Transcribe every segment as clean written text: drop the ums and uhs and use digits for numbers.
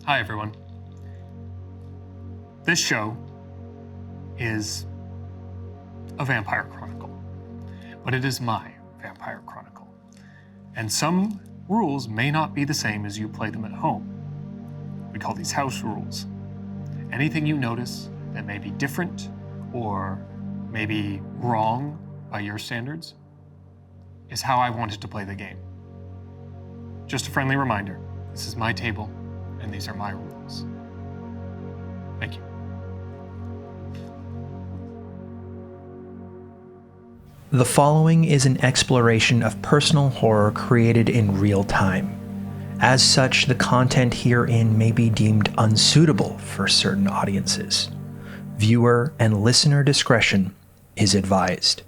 Hi, everyone. This show is a vampire chronicle, but it is my vampire chronicle. And some rules may not be the same as you play them at home. We call these house rules. Anything you notice that may be different or maybe wrong by your standards is how I wanted to play the game. Just a friendly reminder, this is my table and these are my rules. Thank you. The following is an exploration of personal horror created in real time. As such, the content herein may be deemed unsuitable for certain audiences. Viewer and listener discretion is advised.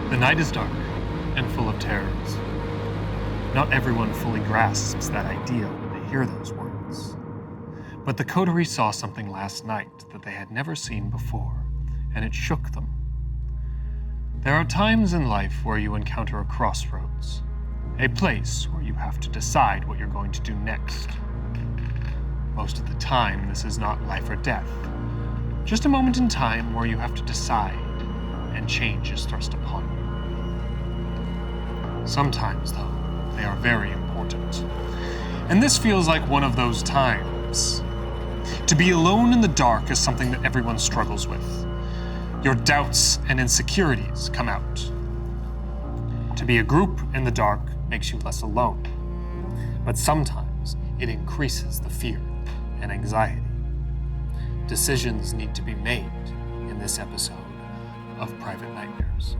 The night is dark and full of terrors. Not everyone fully grasps that idea when they hear those words. But the coterie saw something last night that they had never seen before, and it shook them. There are times in life where you encounter a crossroads, a place where you have to decide what you're going to do next. Most of the time, this is not life or death, just a moment in time where you have to decide and change is thrust upon you. Sometimes, though, they are very important. And this feels like one of those times. To be alone in the dark is something that everyone struggles with. Your doubts and insecurities come out. To be a group in the dark makes you less alone. But sometimes it increases the fear and anxiety. Decisions need to be made in this episode of Private Nightmares.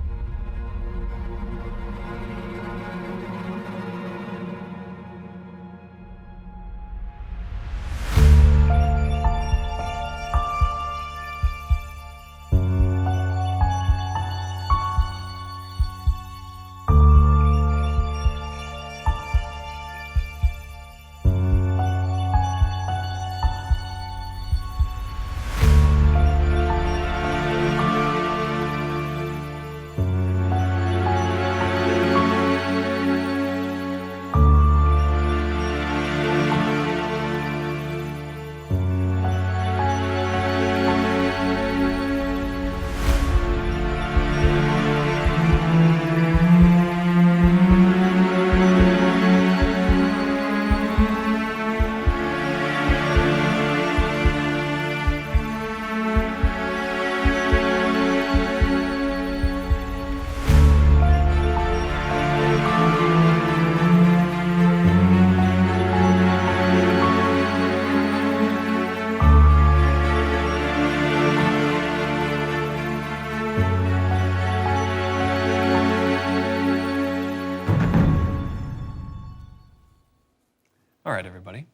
All right, everybody.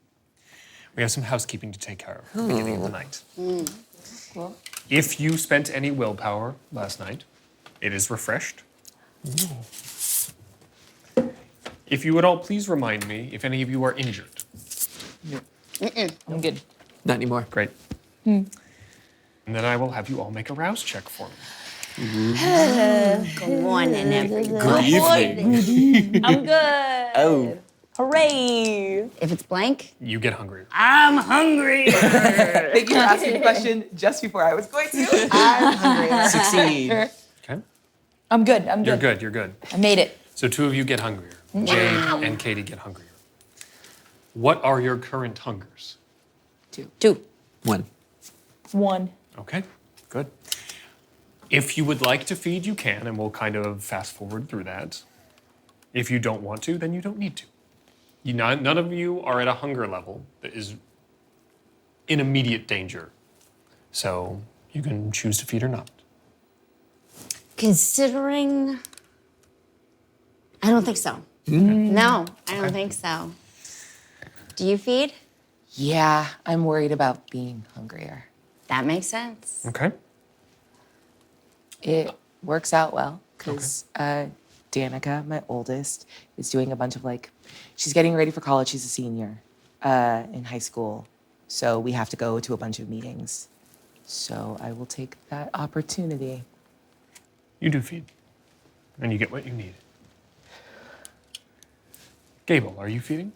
We have some housekeeping to take care of at the beginning of the night. Cool. If you spent any willpower last night, it is refreshed. If you would all please remind me if any of you are injured. I'm good. Not anymore. Great. And then I will have you all make a rouse check for me. Good morning, everyone. Good evening. I'm good. Oh. Hooray. If it's blank, You get hungrier. I'm hungry. Thank you for asking the question just before I was going to. I'm hungry. Succeed. Okay? I'm good. I'm You're good. good, you're good. I made it. So two of you get hungrier. Jade and Katie get hungrier. What are your current hungers? Two. One. One. Okay, good. If you would like to feed, you can, and we'll kind of fast forward through that. If you don't want to, then you don't need to. None of you are at a hunger level that is in immediate danger. So you can choose to feed or not. Considering, I don't think so. No, I don't think so. Do you feed? Yeah, I'm worried about being hungrier. That makes sense. Okay. It works out well because Danica, my oldest, is doing a bunch of she's getting ready for college. She's a senior in high school. So we have to go to a bunch of meetings. So I will take that opportunity. You do feed, and you get what you need. Gable, are you feeding?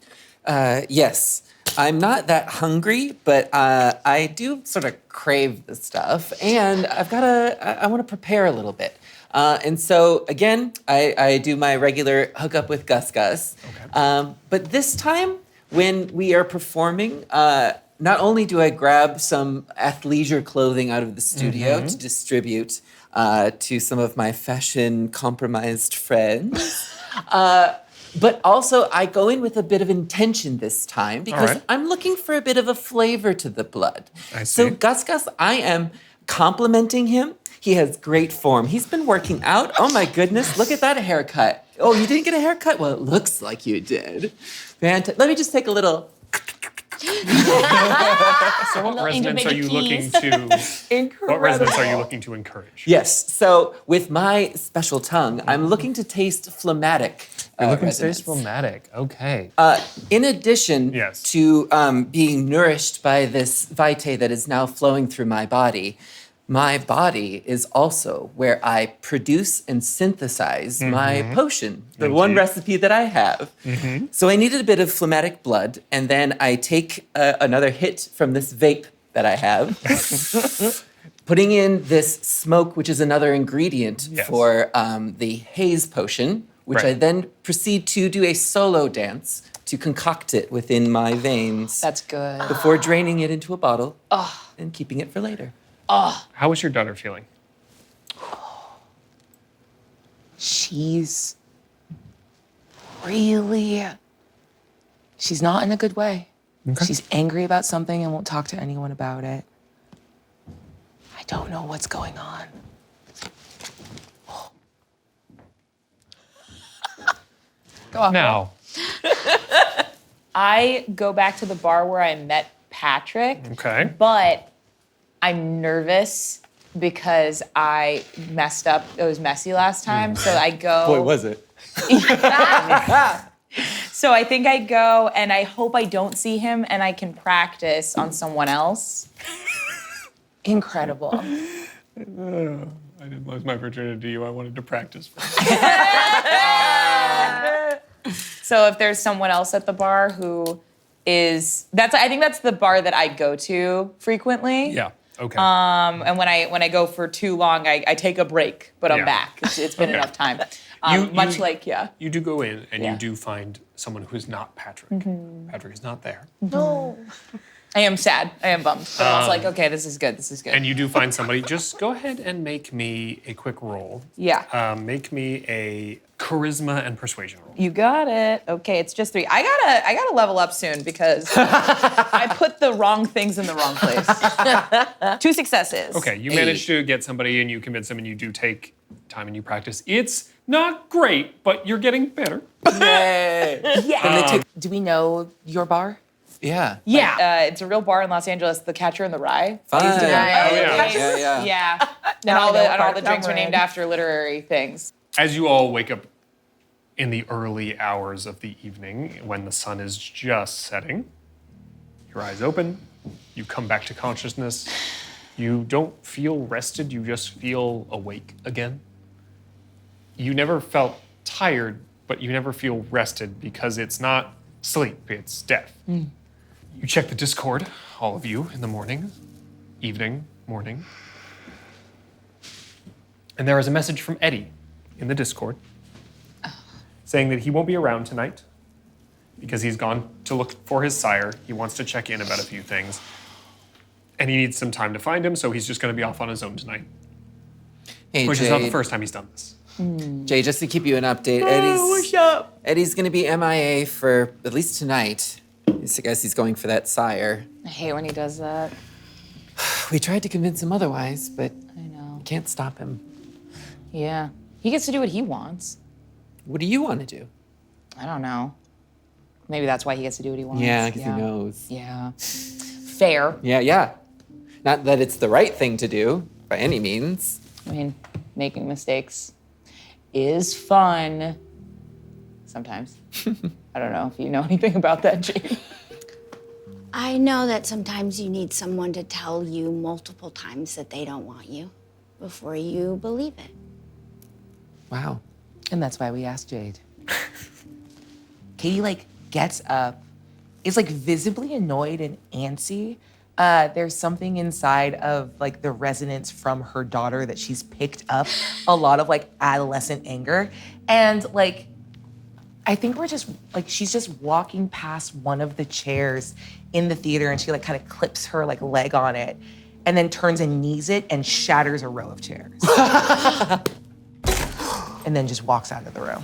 Yes. I'm not that hungry, but I do sort of crave the stuff, and I want to prepare a little bit. And so, again, I do my regular hookup with Gus Gus. Okay. But this time, when we are performing, not only do I grab some athleisure clothing out of the studio to distribute to some of my fashion-compromised friends, but also, I go in with a bit of intention this time because right. I'm looking for a bit of a flavor to the blood. I So see. Gus Gus, I am complimenting him. He has great form. He's been working out. Oh my goodness, look at that haircut. Oh, you didn't get a haircut? Well, it looks like you did. Let me just take a little. So what resonance are you looking to? What resonance are you looking to encourage? Yes, so with my special tongue, I'm looking to taste phlegmatic. You're looking to resonance. taste romantic. Okay. In addition Yes. to being nourished by this vitae that is now flowing through my body is also where I produce and synthesize my potion, the one Indeed. recipe that I have. So I needed a bit of phlegmatic blood, and then I take another hit from this vape that I have, putting in this smoke, which is another ingredient Yes. for the haze potion, which I Right. then proceed to do a solo dance to concoct it within my veins That's good. before draining it into a bottle and keeping it for later. How is your daughter feeling? She's not in a good way. Okay. She's angry about something and won't talk to anyone about it. I don't know what's going on. Go off. Now, I go back to the bar where I met Patrick, okay. but I'm nervous because I messed up. It was messy last time, so I go. Boy, was it. So I think I go and I hope I don't see him and I can practice on someone else. Incredible. I didn't lose my virginity to you. I wanted to practice. So if there's someone else at the bar who is I think that's the bar that I go to frequently. Yeah. Okay. And when I go for too long, I take a break, but I'm Yeah. back. It's been Okay. enough time. You- Much you- like, yeah. You do go in and Yeah. you do find someone who's not Patrick. Patrick is not there. No. I am sad. I am bummed. But I was like, okay, this is good. This is good. And you do find somebody. Just go ahead and make me a quick roll. Yeah. Make me a charisma and persuasion roll. You got it. Okay, it's just 3. I gotta level up soon because I put the wrong things in the wrong place. 2 successes. Okay, you manage to get somebody and you convince them and you do take time and you practice. It's not great, but you're getting better. Yeah. Do we know your bar? Yeah. Yeah. It's a real bar in Los Angeles, the Catcher in the Rye. Fun. Used to go- yeah. Yeah. And Now I all know the what and all part the drinks are I'm in. named after literary things. As you all wake up in the early hours of the evening when the sun is just setting, your eyes open, you come back to consciousness. You don't feel rested, you just feel awake again. You never felt tired, but you never feel rested because it's not sleep, it's death. You check the Discord, all of you, in the morning, evening, morning. And there is a message from Eddie in the Discord saying that he won't be around tonight because he's gone to look for his sire. He wants to check in about a few things. And he needs some time to find him, so he's just going to be off on his own tonight. Hey, Which Jade. is not the first time he's done this. Jay, just to keep you an update, Eddie's gonna be MIA for at least tonight. I guess he's going for that sire. I hate when he does that. We tried to convince him otherwise, but I know. can't stop him. Yeah. He gets to do what he wants. What do you want to do? I don't know. Maybe that's why he gets to do what he wants. Yeah, because he knows. Yeah. Fair. Yeah. Not that it's the right thing to do by any means. I mean, making mistakes is fun. Sometimes. I don't know if you know anything about that, Jane. I know that sometimes you need someone to tell you multiple times that they don't want you before you believe it. Wow. And that's why we asked Jade. Katie, like, gets up, is, like, visibly annoyed and antsy. There's something inside of, like, the resonance from her daughter that she's picked up a lot of, like, adolescent anger. And, like, I think she's just walking past one of the chairs in the theater and she, like, kind of clips her, like, leg on it and then turns and knees it and shatters a row of chairs. And then just walks out of the room.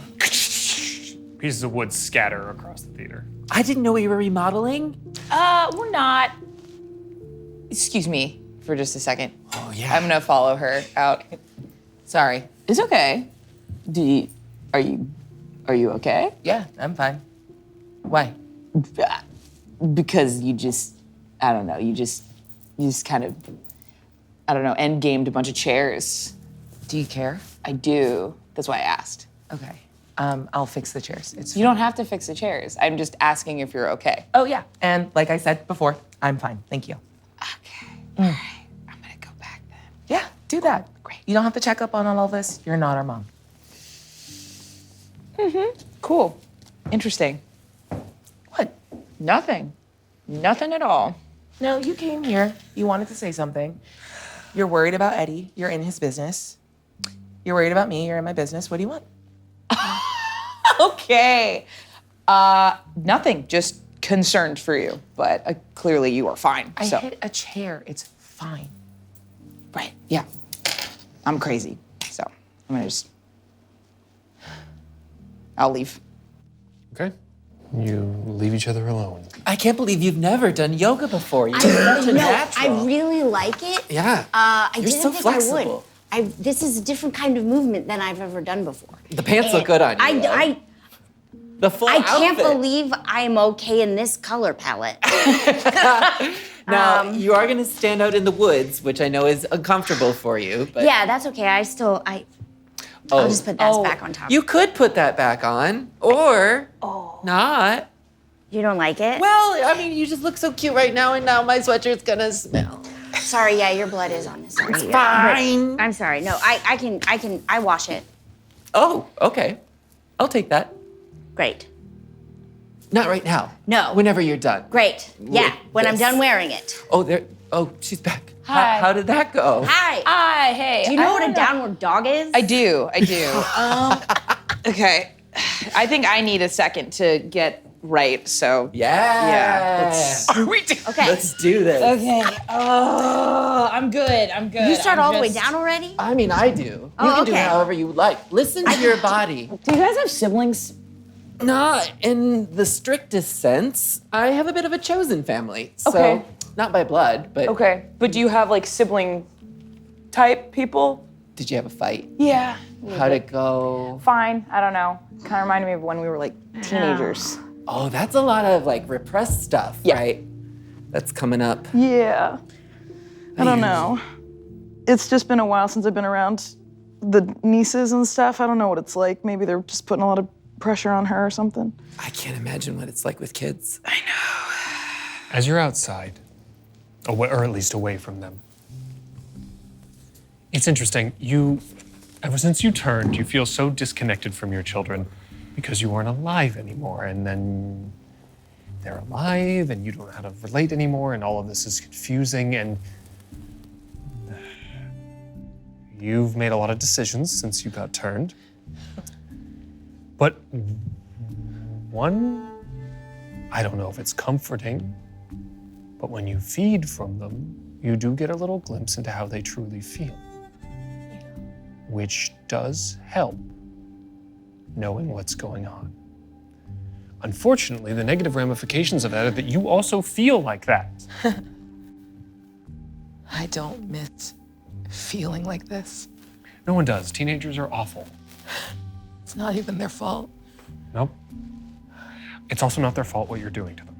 Pieces of wood scatter across the theater. I didn't know we were remodeling. We're not. Excuse me for just a second. Oh, yeah. I'm gonna follow her out. Sorry. It's okay. Are you okay? Yeah, I'm fine. Why? Because you just, I don't know, you just kind of, I don't know, end gamed a bunch of chairs. Do you care? I do. That's why I asked. Okay. I'll fix the chairs. It's You don't have to fix the chairs. I'm just asking if you're okay. Oh, yeah. And like I said before, I'm fine. Thank you. Okay. All right. I'm gonna go back then. Yeah, do that. Great. You don't have to check up on all this. You're not our mom. Cool. Interesting. What? Nothing. Nothing at all. No, you came here. You wanted to say something. You're worried about Eddie. You're in his business. You're worried about me. You're in my business. What do you want? Okay. Nothing. Just concerned for you. But clearly you are fine. I so. hit a chair. It's fine. Right. Yeah. I'm crazy. So I'm gonna just. I'll leave. Okay. You leave each other alone. I can't believe you've never done yoga before. You're such a No, natural. I really like it. Yeah. I You're didn't so think flexible. I would. This is a different kind of movement than I've ever done before. The pants look good on you. though. The full I can't outfit. believe I'm okay in this color palette. Now, you are going to stand out in the woods, which I know is uncomfortable for you. But Yeah, that's okay. I'll just put that back on top. You could put that back on, or not. You don't like it? Well, I mean, you just look so cute right now, and now my sweatshirt's gonna smell. Sorry, yeah, your blood is on this. Sorry. It's fine. I'm sorry. No, I wash it. Oh, okay. I'll take that. Great. Not right now. No. Whenever you're done. Great. Yeah, when I'm this. done wearing it. Oh, there. Oh, she's back. Hi. How did that go? Hi. Hi, hey. Do you know what a downward dog is? I do. Okay. I think I need a second to get right, so. Yeah. Are we Okay. Let's do this. Okay. Oh, I'm good. You start all the way down already? I mean, I do. You Oh, can do it okay. however you like. Listen to your body. Do you guys have siblings? Not in the strictest sense. I have a bit of a chosen family. So, Okay. not by blood, but Okay. But do you have like sibling type people? did you have a fight? Yeah. How'd it go? Fine. I don't know. Kind of reminded me of when we were like teenagers. Oh, that's a lot of like repressed stuff, Yeah. right? That's coming up. Yeah. I don't know. It's just been a while since I've been around the nieces and stuff. I don't know what it's like. Maybe they're just putting a lot of pressure on her or something. I can't imagine what it's like with kids. As you're outside, or at least away from them, it's interesting. Ever since you turned, you feel so disconnected from your children because you aren't alive anymore. And then they're alive and you don't know how to relate anymore and all of this is confusing and you've made a lot of decisions since you got turned. But one, I don't know if it's comforting, but when you feed from them, you do get a little glimpse into how they truly feel, which does help knowing what's going on. Unfortunately, the negative ramifications of that are that you also feel like that. I don't miss feeling like this. No one does. Teenagers are awful. It's not even their fault. Nope. It's also not their fault what you're doing to them.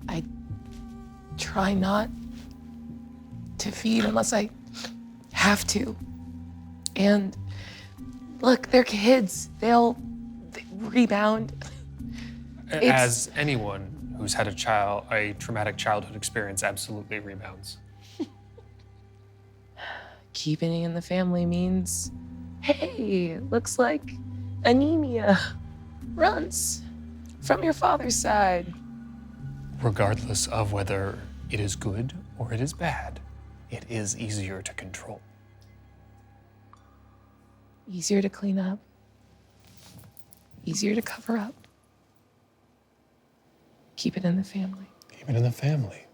I try not to feed unless I have to. And look, they're kids. They rebound. As anyone who's had a traumatic childhood experience absolutely rebounds. Keeping it in the family means, hey, looks like anemia runs from your father's side. Regardless of whether it is good or it is bad, it is easier to control. Easier to clean up. Easier to cover up. Keep it in the family. Keep it in the family.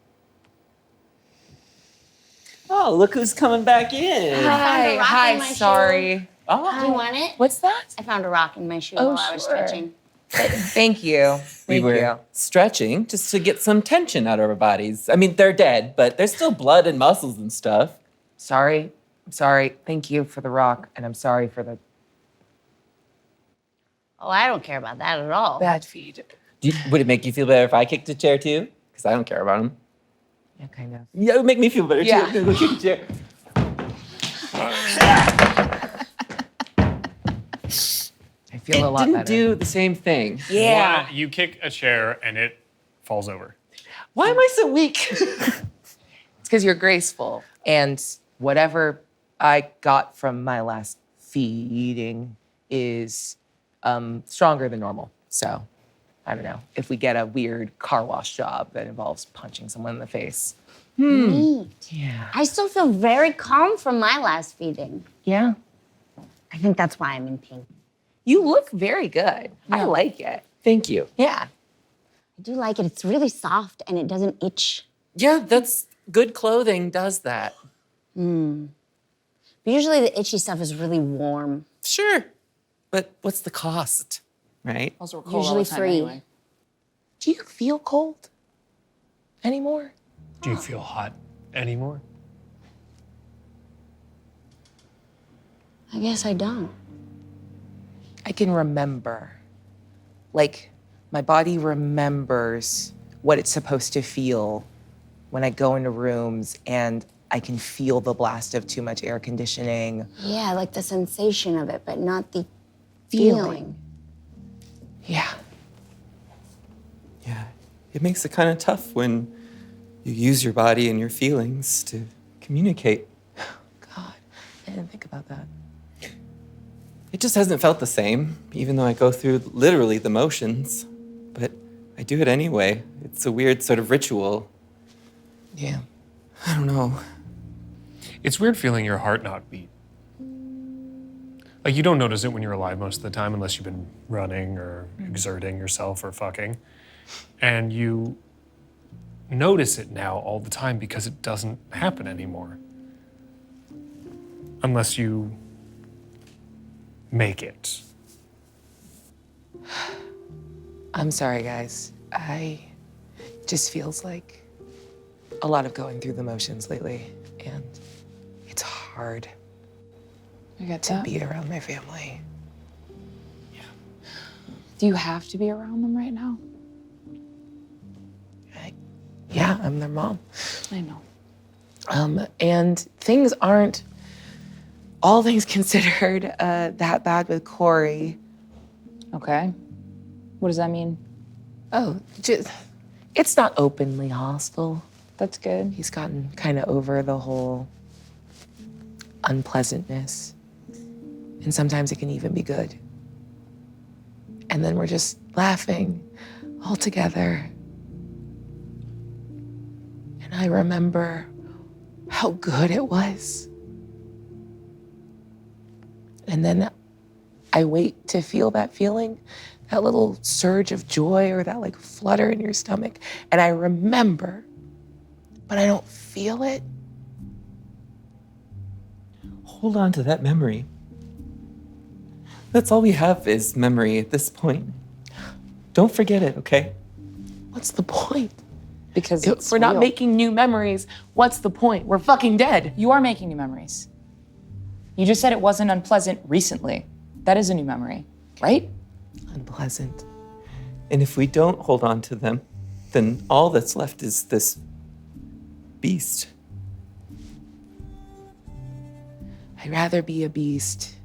Oh, look who's coming back in. found a rock in my shoe. sorry. Oh, Do you want it? What's that? I found a rock in my shoe Oh, while I was sure. stretching. Thank you. we Thank were you. stretching just to get some tension out of our bodies. I mean, they're dead, but there's still blood and muscles and stuff. Sorry. I'm sorry. Thank you for the rock, and I'm sorry for the Oh, I don't care about that at all. bad feed. Would it make you feel better if I kicked a chair too? Because I don't care about them. Yeah, kind of. Yeah, it would make me feel better Yeah. too. Go kick a chair. I feel a lot It didn't better. do the same thing. Yeah. You kick a chair and it falls over. Why am I so weak? It's because you're graceful. And whatever I got from my last feeding is stronger than normal. So, I don't know. If we get a weird car wash job that involves punching someone in the face. Neat. Yeah. I still feel very calm from my last feeding. Yeah. I think that's why I'm in pink. You look very good. I like it. Thank you. Yeah. I do like it. It's really soft and it doesn't itch. Yeah, that's good clothing does that. But usually the itchy stuff is really warm. Sure. But what's the cost, right? Also, we're cold all Usually the time free. anyway. Do you feel cold anymore? Do you feel hot anymore? I guess I don't. I can remember. Like, my body remembers what it's supposed to feel when I go into rooms and I can feel the blast of too much air conditioning. Yeah, I like the sensation of it, but not the feeling. Yeah. Yeah. It makes it kind of tough when you use your body and your feelings to communicate. God, I didn't think about that. It just hasn't felt the same, even though I go through literally the motions. But I do it anyway. It's a weird sort of ritual. Yeah. I don't know. It's weird feeling your heart not beat. Like, you don't notice it when you're alive most of the time unless you've been running or exerting yourself or fucking. And you notice it now all the time because it doesn't happen anymore. Unless you make it. I'm sorry, guys. It just feels like a lot of going through the motions lately. And it's hard I get to that. be around my family. Do you have to be around them right now? Yeah, I'm their mom. I know. And things aren't, all things considered, that bad with Corey. Okay. What does that mean? Oh, it's not openly hostile. That's good. He's gotten kind of over the whole unpleasantness. And sometimes it can even be good. And then we're just laughing all together. And I remember how good it was. And then I wait to feel that feeling, that little surge of joy or that like flutter in your stomach. And I remember, but I don't feel it. Hold on to that memory. That's all we have is memory at this point. Don't forget it, okay? What's the point? Because If it's we're not real. making new memories, what's the point? We're fucking dead. You are making new memories. You just said it wasn't unpleasant recently. That is a new memory, right? Unpleasant. And if we don't hold on to them, then all that's left is this beast. I'd rather be a beast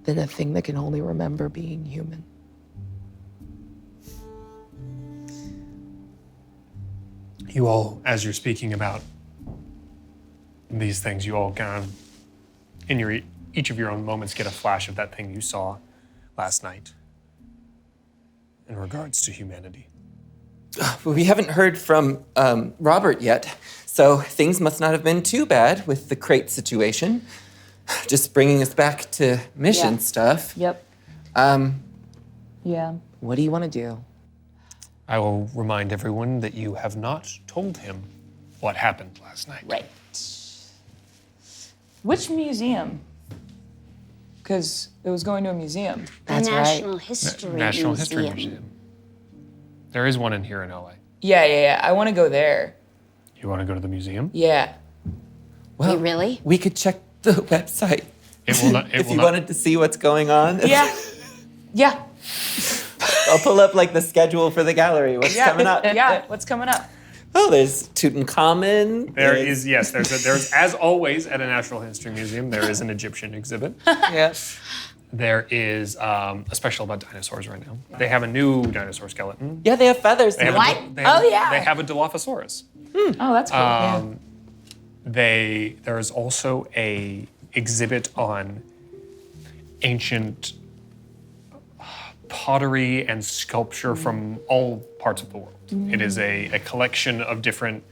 than a thing that can only remember being human. You all, as you're speaking about these things, you all kind of, in your each of your own moments, get a flash of that thing you saw last night in regards to humanity. We haven't heard from Robert yet, so things must not have been too bad with the crate situation. Just bringing us back to mission stuff. Yep. Yeah. What do you want to do? I will remind everyone that you have not told him what happened last night. Right. Which museum? Because it was going to a museum. That's the right. National History National Museum. History Museum. There is one in here in LA. Yeah. I want to go there. You want to go to the museum? Yeah. Well, Wait, really? we could check the website It will not. It if will you not. wanted to see what's going on. Yeah. I'll pull up like the schedule for the gallery. What's coming up? Yeah. What's coming up? Oh, there's Tutankhamun. There there's- is, yes. There's as always at a Natural History Museum. There is an Egyptian exhibit. Yeah. There is a special about dinosaurs right now. They have a new dinosaur skeleton. Yeah, they have feathers. They have What? They have, Oh, yeah. They have a Dilophosaurus. Oh, that's cool. There is also a exhibit on ancient pottery and sculpture from all parts of the world. It is a collection of different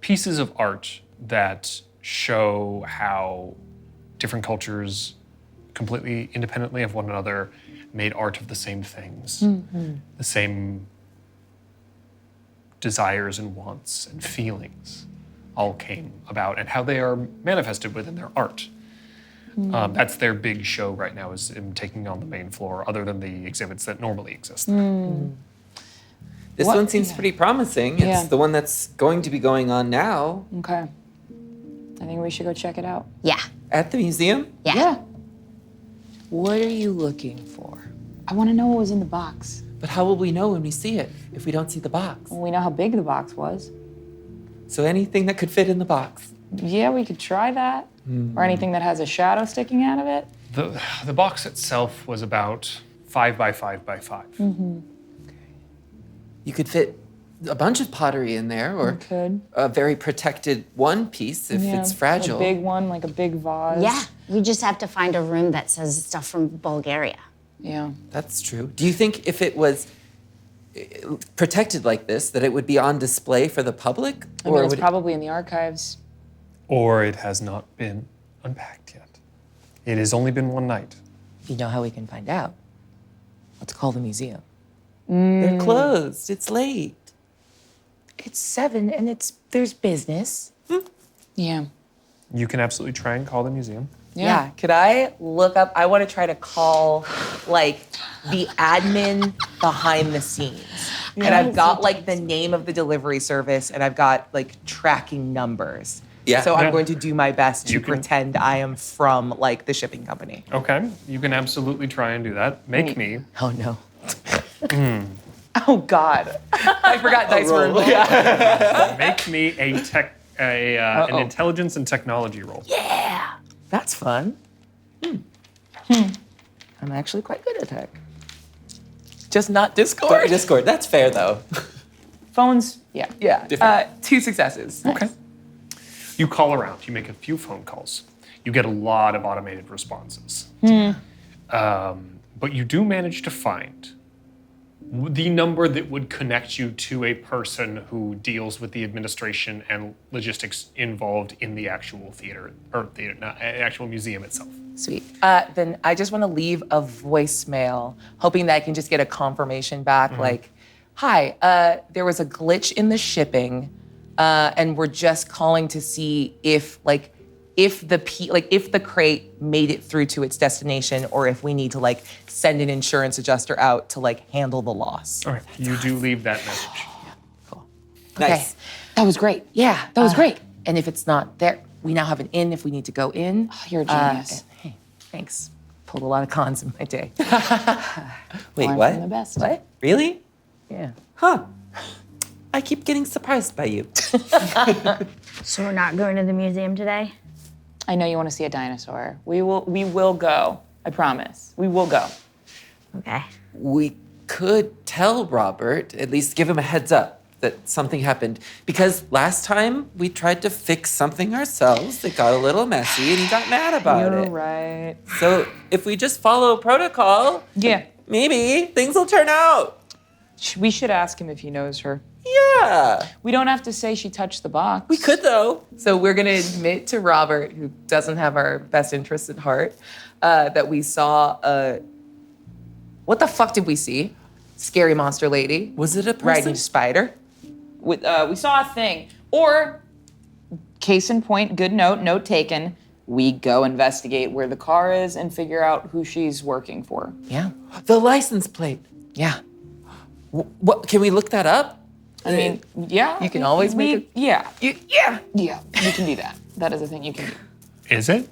pieces of art that show how different cultures, completely independently of one another, made art of the same things, the same desires and wants and feelings all came about, and how they are manifested within their art. That's their big show right now, is in taking on the main floor, other than the exhibits that normally exist there. This one seems pretty promising. It's Yeah. the one that's going to be going on now Okay. I think we should go check it out. Yeah. at the museum. Yeah. What are you looking for? I want to know what was in the box. But how will we know when we see it if we don't see the box? We know how big the box was. So anything that could fit in the box. Yeah, we could try that. Or anything that has a shadow sticking out of it. The box itself was about 5 by 5 by 5. You could fit a bunch of pottery in there, or Could. a very protected one piece if Yeah, it's fragile. A big one, like a big vase. Yeah. We just have to find a room that says stuff from Bulgaria. Yeah. That's true. Do you think if it was protected like this, that it would be on display for the public? I mean, it's would probably in the archives. Or it has not been unpacked yet. It has only been one night. You know how we can find out? Let's call the museum. they're closed. It's late. It's 7 and there's business. Yeah. You can absolutely try and call the museum. Yeah. Could I look up? I want to try to call like the admin behind the scenes. And I've got like the name of the delivery service and I've got like tracking numbers. Yeah. So I'm Yeah. going to do my best to You can- pretend I am from like the shipping company. Okay, you can absolutely try and do that. Make me. Oh no. Oh, God. I forgot dice were involved. Make me an intelligence and technology roll. Yeah. That's fun. I'm actually quite good at tech. Just not Discord. Discord. That's fair though. Phones, yeah. Yeah. Different. 2 successes. Okay. You call around. You make a few phone calls. You get a lot of automated responses. But you do manage to find the number that would connect you to a person who deals with the administration and logistics involved in the actual theater, or theater, not actual museum itself. Sweet. Then I just want to leave a voicemail, hoping that I can just get a confirmation back, like, "Hi, there was a glitch in the shipping, and we're just calling to see if the crate made it through to its destination, or if we need to like send an insurance adjuster out to like handle the loss." All right, you do leave that message. Nice. Okay. That was great. Yeah, that was great. And if it's not there, we now have an in if we need to go in. You're a genius. And, hey, thanks. Pulled a lot of cons in my day. Wait, Learn what? from the best. What? Really? Yeah. Huh. I keep getting surprised by you. So we're not going to the museum today? I know you want to see a dinosaur. We will go. I promise. We will go. Okay. We could tell Robert, at least give him a heads up that something happened. Because last time we tried to fix something ourselves, it got a little messy and he got mad about it. You're right. So if we just follow protocol, Yeah. maybe things will turn out. We should ask him if he knows her. Yeah. We don't have to say she touched the box. We could though. So we're gonna admit to Robert, who doesn't have our best interests at heart, that we saw what the fuck did we see? Scary monster lady. Was it a person? Riding spider. We saw a thing. Or, case in point, good note taken. We go investigate where the car is and figure out who she's working for. Yeah. The license plate. Yeah. What? Can we look that up? I mean, yeah. You can always make Yeah. Yeah. Yeah, you can do that. That is a thing you can do. Is it?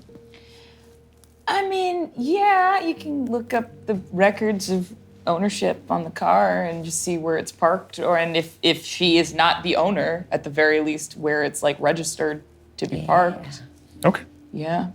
I mean, yeah, you can look up the records of ownership on the car and just see where it's parked, and if she is not the owner, at the very least where it's like registered to be parked. Okay. Yeah.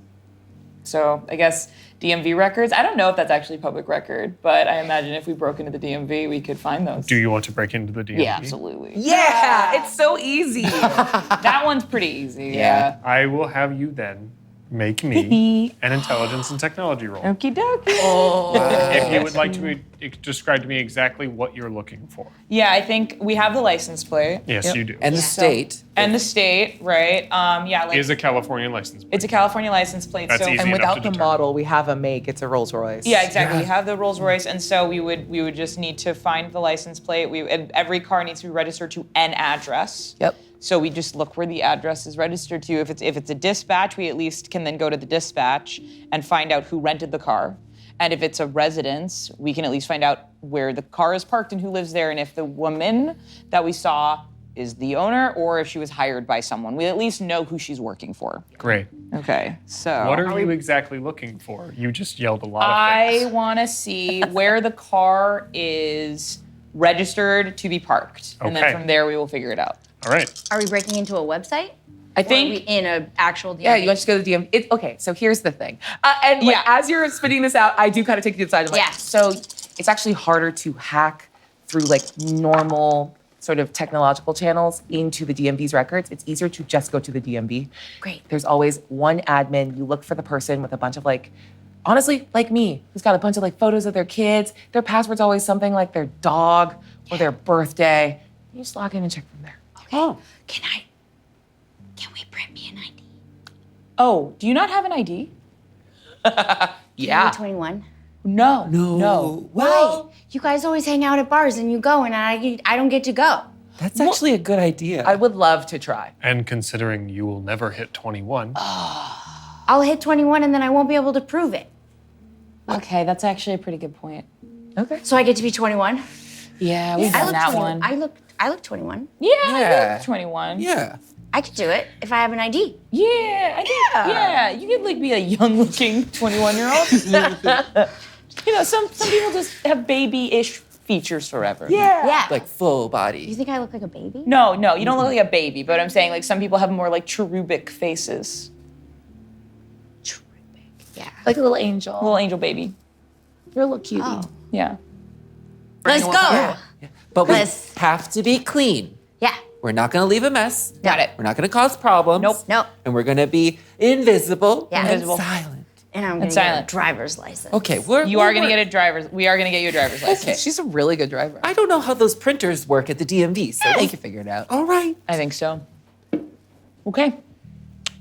So I guess DMV records. I don't know if that's actually public record, but I imagine if we broke into the DMV, we could find those. Do you want to break into the DMV? Yeah, absolutely. Yeah, it's so easy. That one's pretty easy. Yeah. I will have you then make me an intelligence and technology roll. Okie dokie. If you would like to describe to me exactly what you're looking for. Yeah, I think we have the license plate. Yes, you do. And the state. And the state, right? Yeah, like Is a California license plate. it's a California license plate. That's so easy. And enough without to the determine. model, we have a make. It's a Rolls Royce. Yeah, exactly. We have the Rolls Royce, and so we would just need to find the license plate. And every car needs to be registered to an address. Yep. So we just look where the address is registered to. If it's a dispatch, we at least can then go to the dispatch and find out who rented the car. And if it's a residence, we can at least find out where the car is parked and who lives there, and if the woman that we saw is the owner or if she was hired by someone. We at least know who she's working for. Great. Okay, so What are you exactly looking for? You just yelled a lot of I things. want to see where the car is registered to be parked, and then Okay. from there we will figure it out. All right. Are we breaking into a website? I Or are we think in an actual DMV? Yeah, you want to go to the DMV. Okay, so here's the thing. And like, Yeah. as you're spitting this out, I do kind of take you aside. I'm like, Yeah. So it's actually harder to hack through like normal sort of technological channels into the DMV's records. It's easier to just go to the DMV. Great. There's always one admin. You look for the person with a bunch of like, honestly, like me, who's got a bunch of like photos of their kids. Their password's always something like their dog or their birthday. You just log in and check from there. Oh. Can we print me an ID? Oh, do you not have an ID? Yeah. Are you 21? No. No. Well, You guys always hang out at bars and you go and I don't get to go. that's actually a good idea. I would love to try. And considering you will never hit 21, I'll hit 21 and then I won't be able to prove it. Okay, that's actually a pretty good point. Okay. So I get to be 21? Yeah, we've I done look that 21. one. I look 21. Yeah, Yeah. 21. yeah. I could do it if I have an ID. Yeah, I think, yeah, you could like be a young-looking 21-year-old. You know, some people just have baby-ish features forever. Yeah. Like full You body. think I look like a baby? No, you don't look like a baby, but I'm saying like some people have more like cherubic faces. Yeah. Like a little angel. Little angel baby. You're a little cutie. Oh. Yeah. Let's go. Yeah. But we Let's- have to be clean. Yeah. We're not going to leave a mess. Got it. We're not going to cause problems. Nope. And we're going to be invisible Yeah. and Invisible. silent. And I'm gonna silent. get a driver's license. Okay, You are gonna get a driver's. We are gonna get you a driver's license. She's a really good driver. I don't know how those printers work at the DMV, so They can figure it out. all right. I think so. Okay.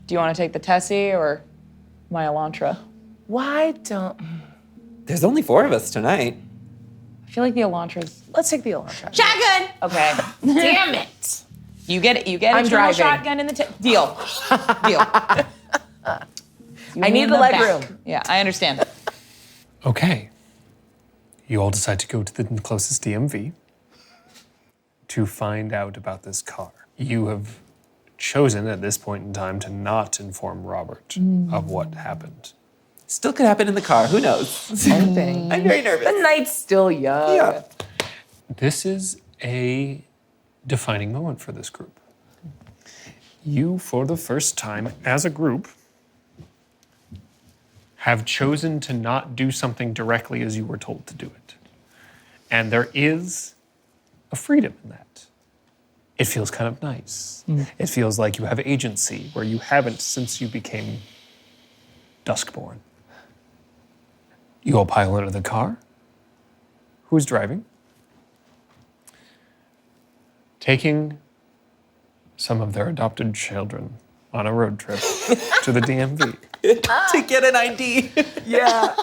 Do you want to take the Tessie or my Elantra? Why don't... There's only 4 of us tonight. I feel like the Elantra's. Let's take the Elantra. Shotgun! Okay. Damn it. You get I'm a turbo driving. shotgun in the deal. Deal. I need the leg room. Yeah, I understand. okay. You all decide to go to the closest DMV to find out about this car. You have chosen at this point in time to not inform Robert of what happened. Still could happen in the car. Who knows? Anything. I'm very nervous. The night's still young. Yeah. This is a defining moment for this group. You, for the first time as a group, have chosen to not do something directly as you were told to do it. And there is a freedom in that. It feels kind of nice. It feels like you have agency where you haven't since you became Duskborn. You all pile into the car. Who's driving? Taking some of their adopted children on a road trip to the DMV. To get an ID. Yeah.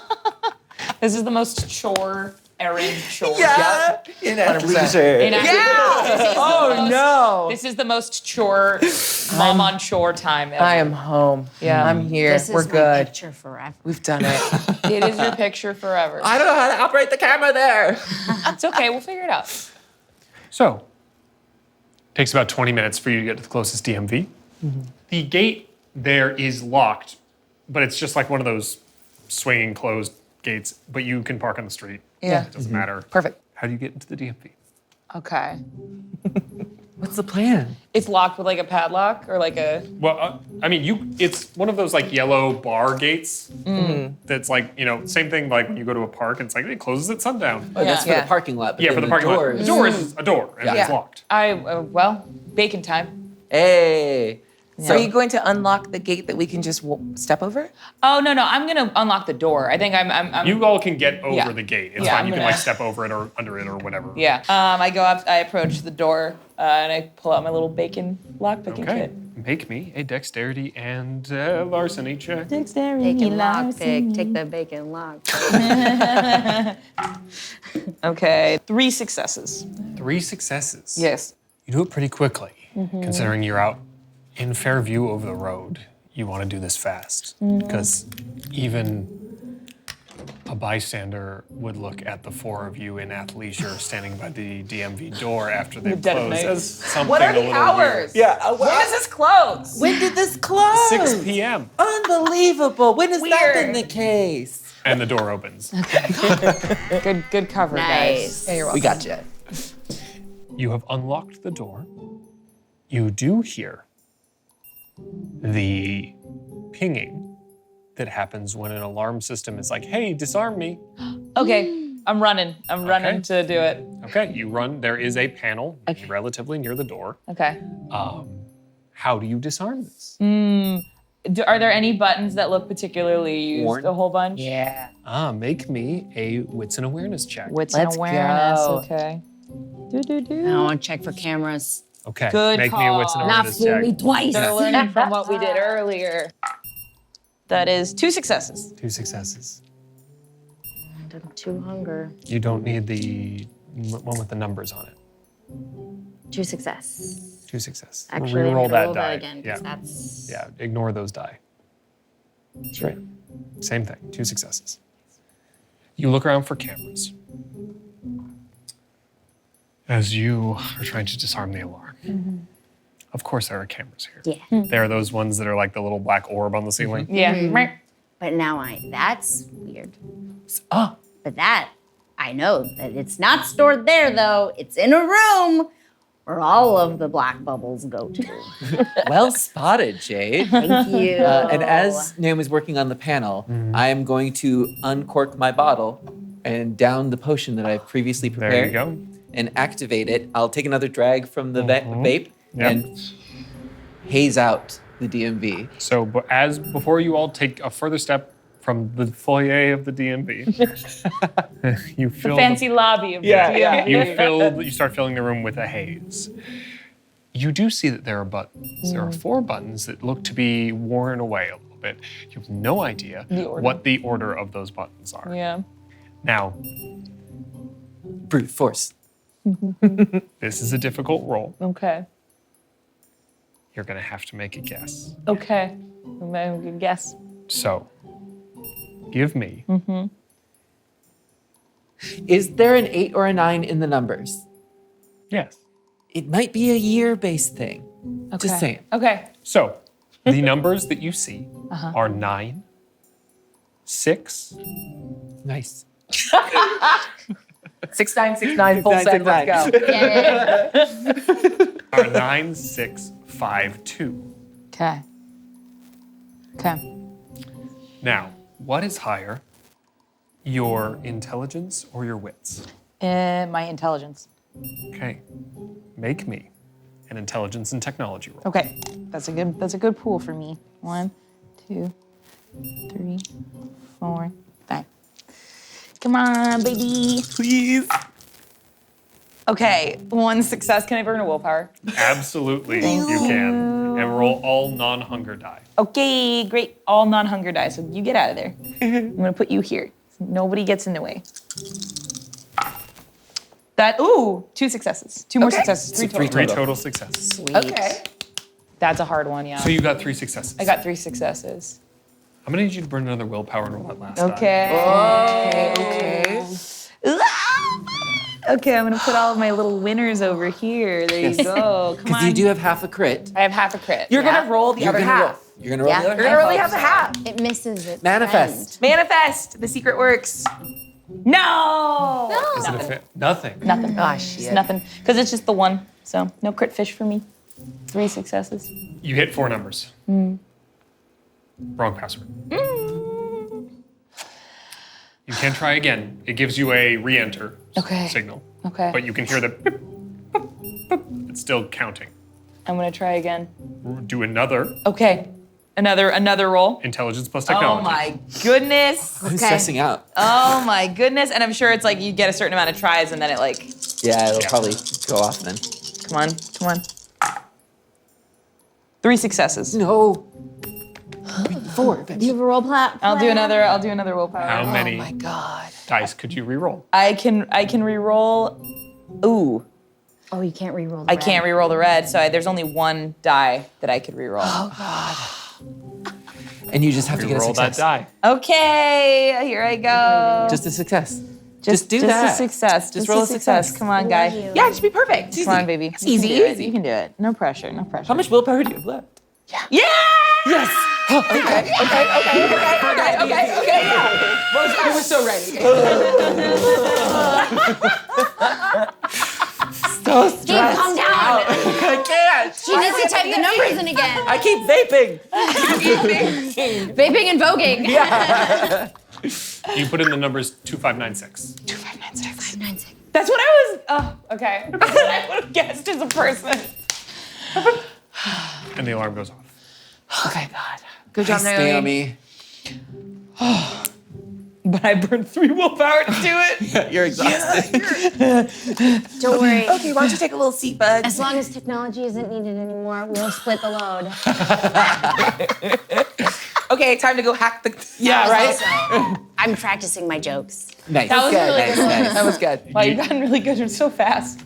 This is the most errand chore. Yeah. In athleisure. In Oh no. This is the most chore, mom on chore time ever. I am home. Yeah. I'm here. This We're is my good. picture forever. We've done it. It is your picture forever. I don't know how to operate the camera there. It's okay, we'll figure it out. So, takes about 20 minutes for you to get to the closest DMV. The gate there is locked, but it's just like one of those swinging closed gates, but you can park on the street. Yeah. It doesn't matter. Perfect. How do you get into the DMV? Okay. What's the plan? It's locked with like a padlock or like a. Well, I mean, it's one of those like yellow bar gates that's like, same thing like when you go to a park, it's like it closes at sundown. Oh, that's for Yeah. the parking lot. But Yeah, then for the parking lot. doors. The door is a door, and it's Yeah. locked. Well, bacon time. Hey. So are you going to unlock the gate that we can just step over? Oh no, I'm gonna unlock the door. I think I'm You all can get over Yeah. the gate. It's Yeah, fine. I'm You can gonna- like step over it or under it or whatever. Yeah. I go up, I approach the door, and I pull out my little bacon lockpicking Okay. kit. Make me a dexterity and larceny check. Bacon lockpick. Take the bacon lock. Okay, 3 successes. 3 successes. Yes. You do it pretty quickly, considering you're out in fair view of the road. You want to do this fast, because even a bystander would look at the 4 of you in athleisure standing by the DMV door after they've dead of closed night. as something What are a the little hours? weird. Yeah. When does this close? When did this close? 6 p.m. Unbelievable. When has that been Weird. the case? and the door opens. Good cover, guys. Nice. Yeah, you're welcome. We got you. You have unlocked the door. You do hear the pinging that happens when an alarm system is like, hey, disarm me. Okay, I'm running. I'm running to do it. Okay, you run. There is a panel relatively near the door. Okay. How do you disarm this? Are there any buttons that look particularly used? Worn? A whole bunch? Yeah. Make me a wits and awareness check. Wits Let's and awareness. go. Okay. I want to check for cameras. Okay, Good make me a wits and call. Not awareness fool me check. twice. They're learning from what we did earlier. That is 2 successes. 2 successes. I'm too hunger. You don't need the one with the numbers on it. 2 success. 2 successes. Actually, I'm Reroll gonna that roll die. that again Yeah. because that's Yeah, ignore those die. Great. Same thing, 2 successes. You look around for cameras. As you are trying to disarm the alarm. Of course there are cameras here. yeah. There are those ones that are like the little black orb on the ceiling. Yeah. But now that's weird. Ah, But that I know that it's not stored there though. It's in a room where all of the black bubbles go to. Well spotted, Jade. Thank you. And as Naomi's working on the panel, I am going to uncork my bottle and down the potion that I've previously prepared. there you go. And activate it. I'll take another drag from the vape Yep. and haze out the DMV. So before you all take a further step from the foyer of the DMV, you fill Fancy lobby of you start filling the room with a haze. You do see that there are buttons. There are 4 buttons that look to be worn away a little bit. You have no idea what the order of those buttons are. Yeah. Now, Brute force. this is a difficult roll. Okay. You're gonna have to make a guess. Okay. I'm gonna guess. So, give me Is there an 8 or a 9 in the numbers? yes. It might be a year-based thing. Just saying. Okay. So, the numbers that you see are 9, 6, Nice. 6969 full send. Let's go. Are 9652. Okay. Okay. Now, what is higher? Your intelligence or your wits? My intelligence. Okay. Make me an intelligence and technology roll. Okay. That's a good pool for me. 1, 2, 3, 4, 5. Come on, baby. Please. Okay, 1 success. Can I burn a willpower? Absolutely, you can. And roll all non-hunger die. Okay, great. All non-hunger die. So you get out of there. I'm gonna put you here. Nobody gets in the way. That 2 successes. 2 more successes. 3 total. 3 total successes. Sweet. Okay. That's a hard one, yeah. So you got 3 successes. I got 3 successes. I'm gonna need you to burn another willpower and roll that last die. Okay. Okay. Okay, I'm gonna put all of my little winners over here. There you go. Come Because on. you do have half a crit. I have half a crit. You're gonna roll the other half. You're gonna roll Yeah. the other You're half. gonna really have the half. It misses its Manifest. Manifest. The secret works. No! Is it a nothing. Nothing. Oh, It's shit. nothing. Because it's just the one. So no crit fish for me. 3 successes. You hit 4 numbers. Wrong password. You can try again. It gives you a re-enter Okay. signal. Okay. But you can hear the beep, beep, beep. It's still counting. I'm gonna try again. Do another Okay. Another roll. intelligence plus Oh technology. my goodness. I'm stressing out. Oh my goodness. And I'm sure it's like you get a certain amount of tries and then it like, Yeah, it'll probably go off then. come on. 3 successes. No. 4. Do you have a roll plat? I'll do another willpower. How many Oh my god. dice could you re-roll? I can re-roll. Ooh. Oh, you can't re-roll the I can't re-roll the red, so there's only 1 die that I could re-roll. And you just have to get a Re-roll that success. die. Okay, here I go. Just a success. Just do just that. a success. Just roll a a success. success. Come on, guy. you. Yeah, just be perfect. Come on, baby. You easy, can do it. easy. You can do it. No pressure. No pressure. How much willpower do you have left? Yeah! Yes. Okay. Yeah. I was so ready. So Steve, stressed. calm down. I can't. She needs to type the numbers in again. I keep vaping. Vaping and voguing. You put in the numbers 2596. 2596. 596. That's what I was. Oh, okay. That's what I would have guessed as a person. And the alarm goes off. Okay, God. Good job, Naomi. Naomi. But I burned 3 willpower to do it. You're exhausted. Don't worry. Okay, why don't you take a little seat, bud? As long as technology isn't needed anymore, we'll split the load. Okay, time to go hack the. Yeah, right? Also, I'm practicing my jokes. Nice. That was good. really Nice, good. nice. That was good. Wow, you've gotten really good so fast.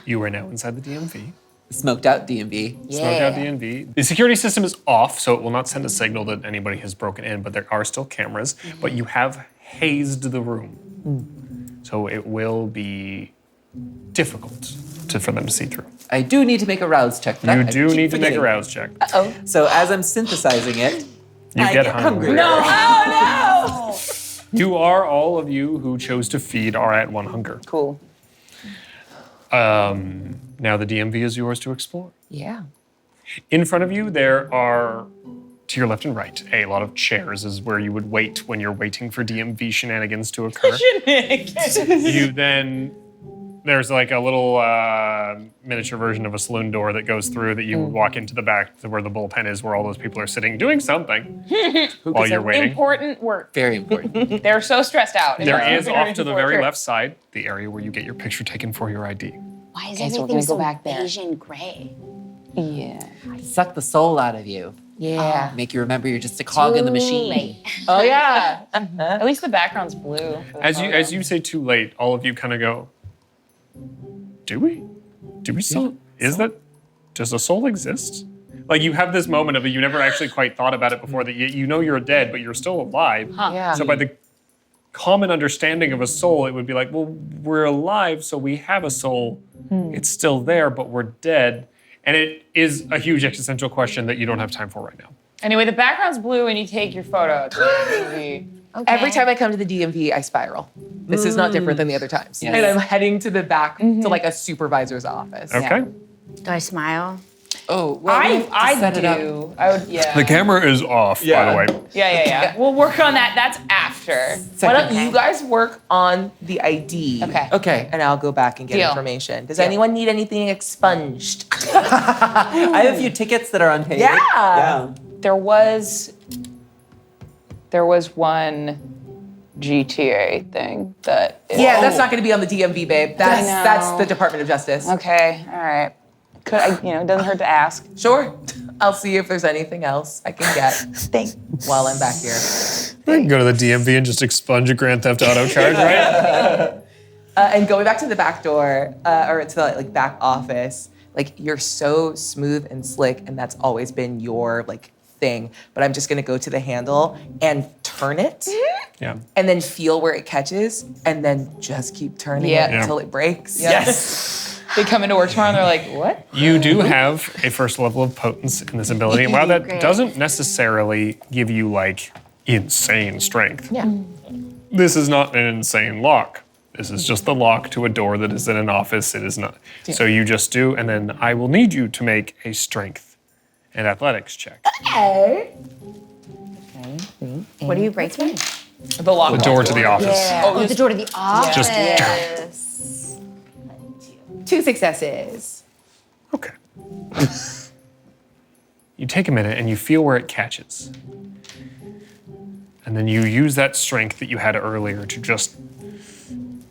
You are now inside the DMV. Smoked out DMV. Smoked out DMV. The security system is off, so it will not send a signal that anybody has broken in, but there are still cameras. But you have hazed the room. So it will be difficult for them to see through. I do need to make a rouse check for that. You I do keep need to make a forgetting. rouse check. So as I'm synthesizing it, You I get get hungry. hungry. No, oh no! You are, all of you who chose to feed are at 1 hunger. Cool. Now the DMV is yours to explore. Yeah. In front of you, there are, to your left and right, a lot of chairs is where you would wait when you're waiting for DMV shenanigans to occur. You then, there's like a little miniature version of a saloon door that goes through that you would walk into the back to where the bullpen is, where all those people are sitting doing something while you're waiting. Important work. very important. They're so stressed out. There It's is very off to the important. very left side, the area where you get your picture taken for your ID. Why is Okay, so we're everything gonna go so back there. beige and gray? Yeah. Suck the soul out of you. Yeah. Make you remember you're just a cog in the machine. Late. Oh yeah. At least the background's blue. for the As photo. you say too late, all of you kind of go, do we? Do we still, does a soul exist? Like you have this moment of it, you never actually quite thought about it before, that you know you're dead, but you're still alive. Yeah. So by the common understanding of a soul, it would be like, well, we're alive, so we have a soul. It's still there, but we're dead. And it is a huge existential question that you don't have time for right now. Anyway, the background's blue and you take your photo. It's really easy. Every time I come to the DMV, I spiral. This is not different than the other times. Yes. And I'm heading to the back to like a supervisor's office. Okay. Do I smile? Oh, well, we have to I set it up. do. I would, yeah. The camera is off, by the way. Yeah. We'll work on that. That's after. Why don't you guys work on the ID? Okay. Okay. And I'll go back and get Deal. information. Does anyone need anything expunged? I have a few tickets that are unpaid. Yeah. There was one GTA thing that. Yeah, that's not going to be on the DMV, babe. That's the Department of Justice. Okay. All right. Could I? It doesn't hurt to ask. Sure. I'll see if there's anything else I can get Thanks. while I'm back here. We can go to the DMV and just expunge a Grand Theft Auto charge, right? And going back to the back door, or to the like back office, like you're so smooth and slick, and that's always been your like thing. But I'm just gonna go to the handle and turn it, Yeah. and then feel where it catches, and then just keep turning Yeah. it Yeah. until it breaks. Yes. They come into work tomorrow and they're like, "What?" You do have a first level of potence in this ability. And while that Great. doesn't necessarily give you like insane strength, Yeah. this is not an insane lock. This is just the lock to a door that is in an office. It is not. So you just do, and then I will need you to make a strength and athletics check. What are you breaking? The lock. The door to the office. Oh, the door to the office. Just- Yes. 2 successes. Okay. You take a minute and you feel where it catches. And then you use that strength that you had earlier to just,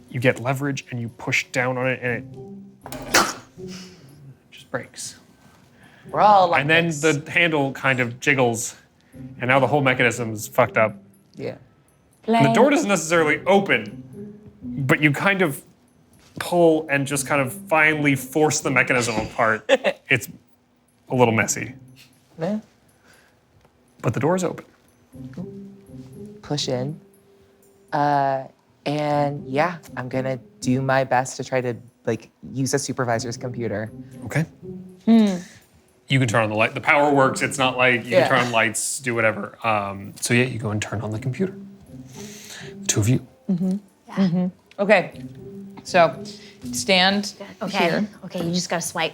you get leverage and you push down on it and it just breaks. We're all like And then this. the handle kind of jiggles and now the whole mechanism's fucked up. Yeah. And the door doesn't necessarily open, but you kind of pull and just kind of finally force the mechanism apart. It's a little messy, Yeah. but the door's open. Push in. And yeah, I'm gonna do my best to try to like use a supervisor's computer. Okay. You can turn on the light. The power works. It's not like you Yeah. can turn on lights, do whatever. So yeah, you go and turn on the computer. The two of you. Okay. So, stand Okay. here. Okay, you just gotta swipe.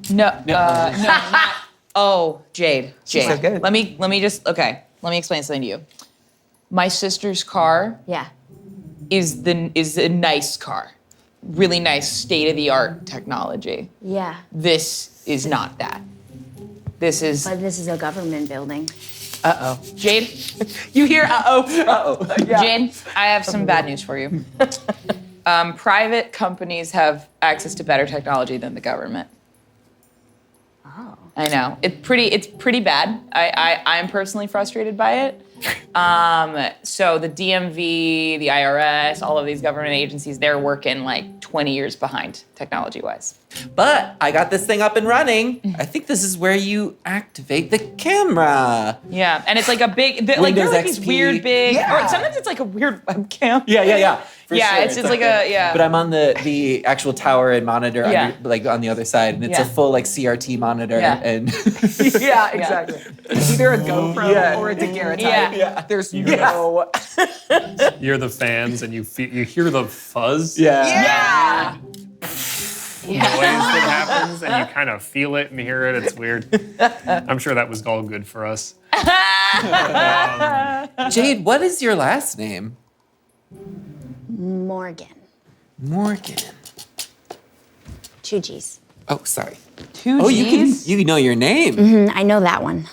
No, not. Oh, Jade. She's so good. Let me explain something to you. My sister's car Yeah. is a nice car, really nice, state of the art technology. Yeah. This is not that. This is But this is a government building. Uh-oh. Jade. You hear uh-oh? Yeah. Jade, I have some bad news for you. Private companies have access to better technology than the government. Oh. I know. It's pretty bad. I'm personally frustrated by it. So the DMV, the IRS, all of these government agencies, they're working like 20 years behind technology-wise. But I got this thing up and running. I think this is where you activate the camera. Yeah, and it's like a big, like Windows they're like these XP. weird big, Yeah. or sometimes it's like a weird webcam. Yeah. For Yeah, sure. it's like a, yeah. But I'm on the actual tower and monitor, Yeah. like on the other side, and it's Yeah. a full like CRT monitor. Yeah. And Yeah, exactly. It's either a GoPro Yeah. or a daguerreotype. Yeah. There's no. You're the fans and you hear the fuzz Yeah. noise that happens and you kind of feel it and hear it. It's weird. I'm sure that was all good for us. Jade, what is your last name? Morgan. Morgan. 2 G's. Oh, sorry. 2 Oh, Gs? you know your name. I know that one.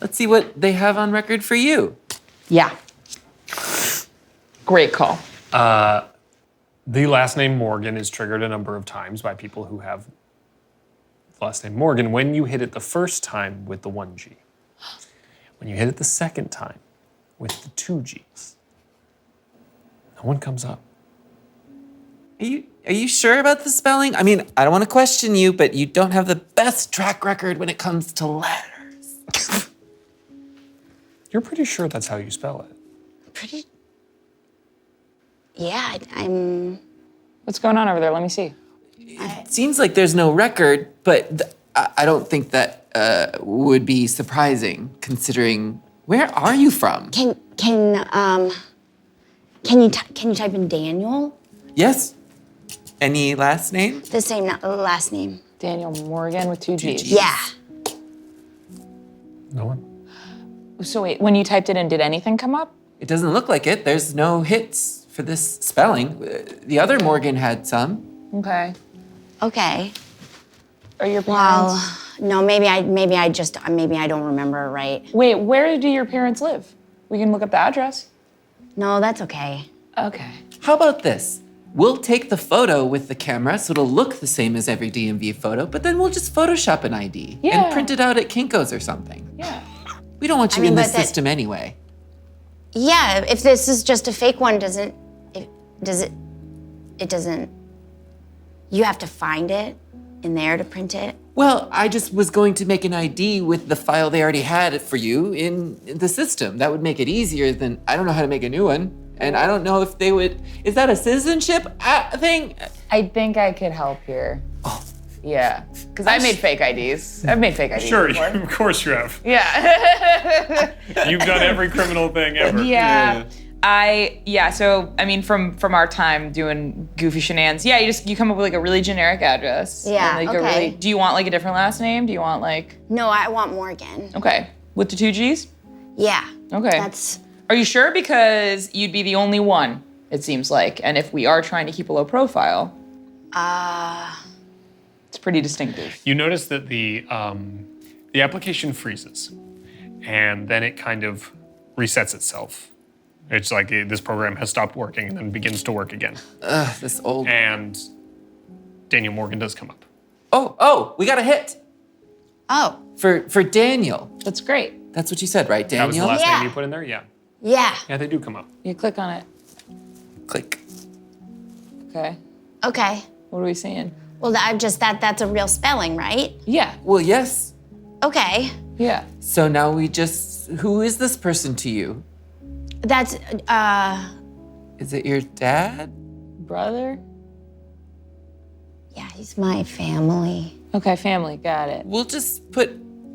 Let's see what they have on record for you. Yeah. Great call. The last name Morgan is triggered a number of times by people who have the last name Morgan when you hit it the first time with the 1G. When you hit it the second time with the 2Gs, no one comes up. Are you sure about the spelling? I mean, I don't want to question you, but you don't have the best track record when it comes to letters. You're pretty sure that's how you spell it. Pretty. Yeah, I'm. What's going on over there? Let me see. It seems like there's no record, but I don't think that would be surprising considering where are you from? Can Can you type in Daniel? Yes. Any last name? The same last name. Daniel Morgan with 2 G's. Yeah. No one? So wait, when you typed it in, did anything come up? It doesn't look like it. There's no hits for this spelling. The other Morgan had some. Okay. Okay. Are your Well, parents? no, maybe I don't remember right. Wait, where do your parents live? We can look up the address. No, that's okay. Okay. How about this? We'll take the photo with the camera so it'll look the same as every DMV photo, but then we'll just Photoshop an ID Yeah. and print it out at Kinko's or something. Yeah. We don't want you mean, in this but that- system anyway. Yeah, if this is just a fake one, you have to find it in there to print it? Well, I just was going to make an ID with the file they already had for you in the system. That would make it easier than, I don't know how to make a new one. And I don't know if they would, is that a citizenship thing? I think I could help here. Oh. Yeah. Because I made fake IDs. I've made fake IDs Sure, before. of course you have. Yeah. You've done every criminal thing ever. Yeah. So I mean from our time doing goofy shenanigans, you come up with like a really generic address. Yeah, And, like, okay. do you want like a different last name? Do you want like No, I want Morgan. okay. With the 2 G's? Yeah. Okay. That's Are you sure? Because you'd be the only one, it seems like. And if we are trying to keep a low profile, it's pretty distinctive. You notice that the application freezes, and then it kind of resets itself. It's like this program has stopped working and then begins to work again. This old. And Daniel Morgan does come up. Oh, we got a hit Oh. for Daniel. That's great. That's what you said, right, That was the Daniel? last Yeah. name you put in there? Yeah. Yeah. Yeah, they do come up. You click on it. Click. Okay. Okay. What are we seeing? Well, that's a real spelling, right? Yeah. Well, yes. Okay. Yeah. So now who is this person to you? That's Is it your dad? Brother? yeah, he's my family. Okay, family. Got it. We'll just put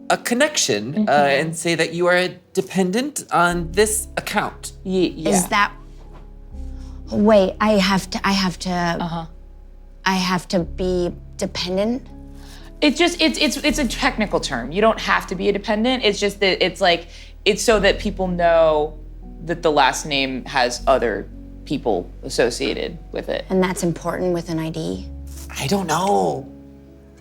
a connection and say that you are a dependent on this account. Yeah. Is that Wait, I have to be dependent? It's just it's a technical term. You don't have to be a dependent. It's just that it's so that people know that the last name has other people associated with it. And that's important with an ID? I don't know.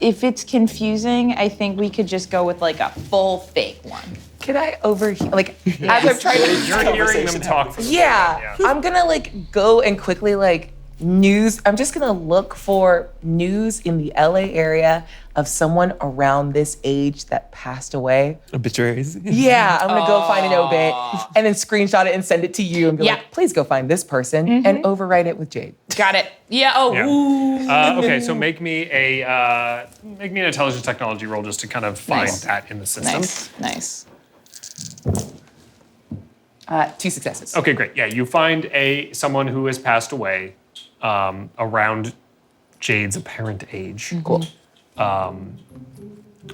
If it's confusing, I think we could just go with like a full fake one. Can I overhear? Like, as I'm trying to. You're hearing them talk. For the Yeah, I'm gonna like go and quickly like news. I'm just gonna look for news in the LA area of someone around this age that passed away. Obituaries. Yeah, I'm gonna go find an obit and then screenshot it and send it to you and be Yeah. like, please go find this person and overwrite it with Jade. Got it. Yeah. Oh. Yeah. Ooh. Okay, so make me an intelligence technology roll just to kind of find Nice. that in the system. Nice. 2 successes. Okay, great. Yeah, you find someone who has passed away around Jade's apparent age. Cool.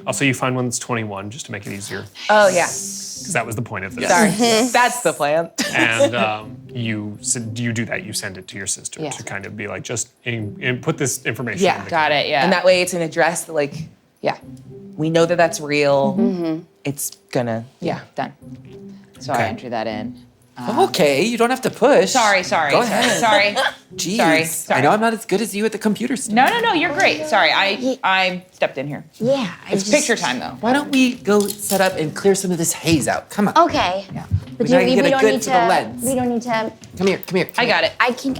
Also, you find one that's 21 just to make it easier, Oh yeah. because that was the point of this. Sorry. That's the plan. And you do that. You send it to your sister Yeah. to kind of be like, just put this information. Yeah. in the Got it. Yeah. And that way it's an address that like, yeah, we know that that's real. It's gonna, Yeah. Done. So I enter that in. Okay, you don't have to push. Sorry. Go ahead. Sorry. Jeez. Sorry. I know I'm not as good as you at the computer stuff. No. You're great. Sorry. I stepped in here. Yeah. It's picture time though. Why don't we go set up and clear some of this haze out? Come on. Okay. Yeah. But We gotta get it good for the lens. We don't need to. Come here. I got it. I can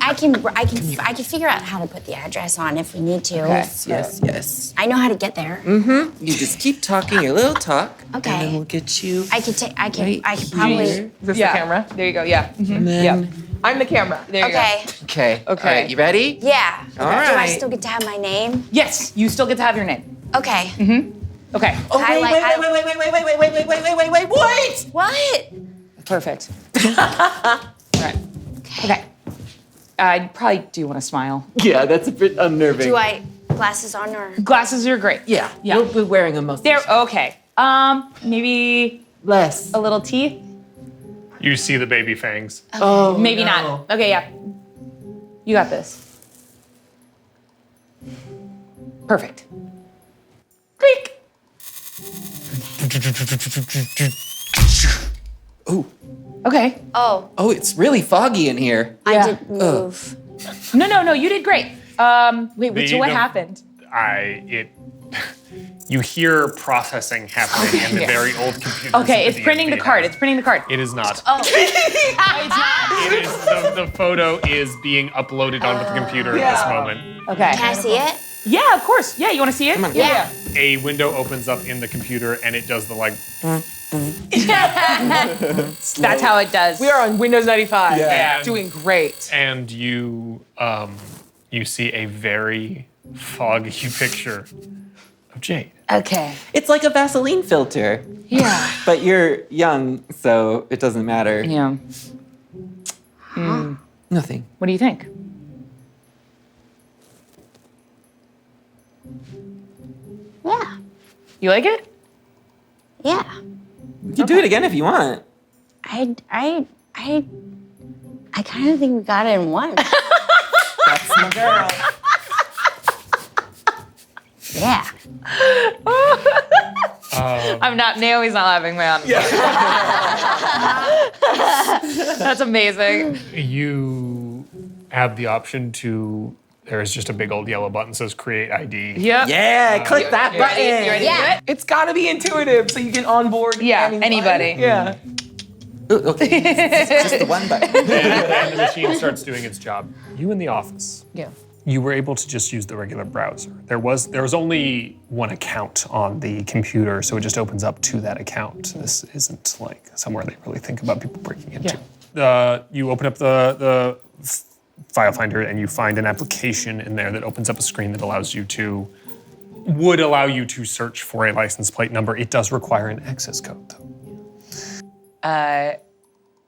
figure out how to put the address on if we need to. Yes. I know how to get there. You just keep talking your little talk. Okay. And then we'll get you. I could probably. is this the camera? There you go. Yeah. And then, Yep. I'm the camera. There you Okay. Okay. All Okay. right, you ready? Yeah. All Do I right. still get to have my name? go. Yes. You still get to have your name. Okay. Okay. Oh, wait. What? Perfect. All right. Okay. I probably do want to smile. Yeah, that's a bit unnerving. Do I glasses on or? Glasses are great. Yeah. Yeah. You'll be wearing them most of They're the time. okay. Maybe Less. a little teeth. You see the baby fangs. Oh, Maybe no. not. Okay, yeah. You got this. Perfect. Click. Ooh. Okay. Oh, Oh, it's really foggy in here. I didn't move. No, you did great. Wait, so what happened? You hear processing happening in the very old computer. Okay, it's printing the card. It's printing the card. It is not. Oh. It's not? It is the photo is being uploaded onto the computer at this moment. Okay. Can I see it? Yeah, of course. Yeah, you want to see it? Yeah. A window opens up in the computer and it does the like. That's how it does. We are on Windows 95. Yeah. Doing great. And you see a very foggy picture of Jade. Okay. It's like a Vaseline filter. Yeah. But you're young, so it doesn't matter. Yeah. Nothing. What do you think? Yeah. You like it? Yeah. You can do it again if you want. I kind of think we got it in one. That's my girl. Yeah. I'm not. Naomi's not laughing, man. That's amazing. You have the option to. There's just a big old yellow button that says create ID. Yep. Yeah, click that You ready? button. You ready to do it? It's gotta be intuitive so you can onboard Yeah, anyone. anybody. Yeah. Ooh, okay. It's just the one button. And the machine starts doing its job. You in the office. Yeah. You were able to just use the regular browser. There was only one account on the computer, so it just opens up to that account. This isn't like somewhere they really think about people breaking into. You open up the file finder and you find an application in there that opens up a screen that would allow you to search for a license plate number. It does require an access code though.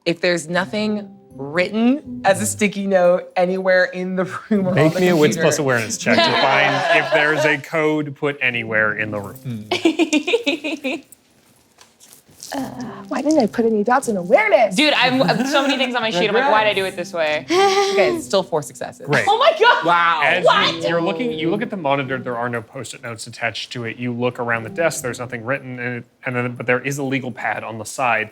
If there's nothing written as a sticky note anywhere in the room or on Make the me a wits computer- plus awareness check to find if there's a code put anywhere in the room. Why didn't I put any dots in awareness? Dude, I'm so many things on my sheet. I'm like, why'd I do it this way? Okay, it's still 4 successes. Great. Oh my god! Wow. As you look at the monitor, there are no post-it notes attached to it. You look around the desk, there's nothing written, but there is a legal pad on the side.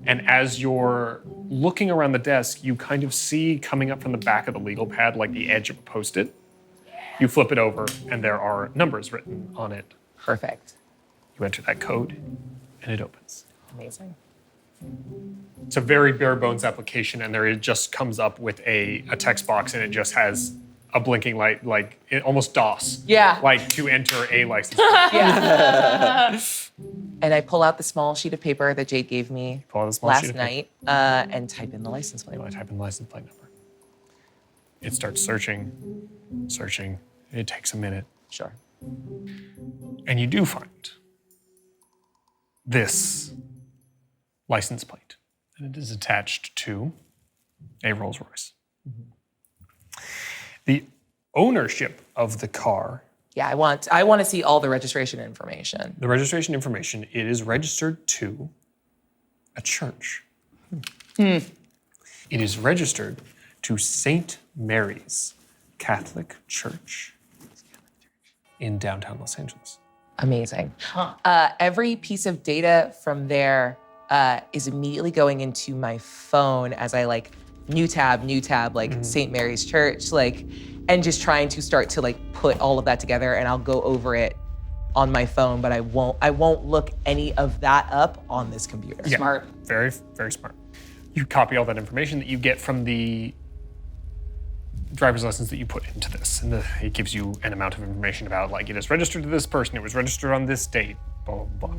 And as you're looking around the desk, you kind of see coming up from the back of the legal pad, like the edge of a post-it. You flip it over, and there are numbers written on it. Perfect. You enter that code, and it opens. Amazing. It's a very bare bones application, and it just comes up with a text box, and it just has a blinking light, like almost DOS. Yeah. Like to enter a license plate. Yeah. And I pull out the small sheet of paper that Jade gave me Pull out the small sheet last of paper. night and type in the license plate. I type in the license plate number. It starts searching. It takes a minute. Sure. And you do find this license plate. And it is attached to a Rolls Royce. The ownership of the car, Yeah, I want to see all the registration information. the registration information, it is registered to a church. It is registered to St. Mary's Catholic Church in downtown Los Angeles. Amazing. Every piece of data from there is immediately going into my phone as I like new tab, like St. Mary's Church, like, and just trying to start to like put all of that together, and I'll go over it on my phone, but I won't look any of that up on this computer. Yeah, Smart. Very, very smart. You copy all that information that you get from the driver's license that you put into this. And it gives you an amount of information about, like, it is registered to this person, it was registered on this date, blah, blah, blah.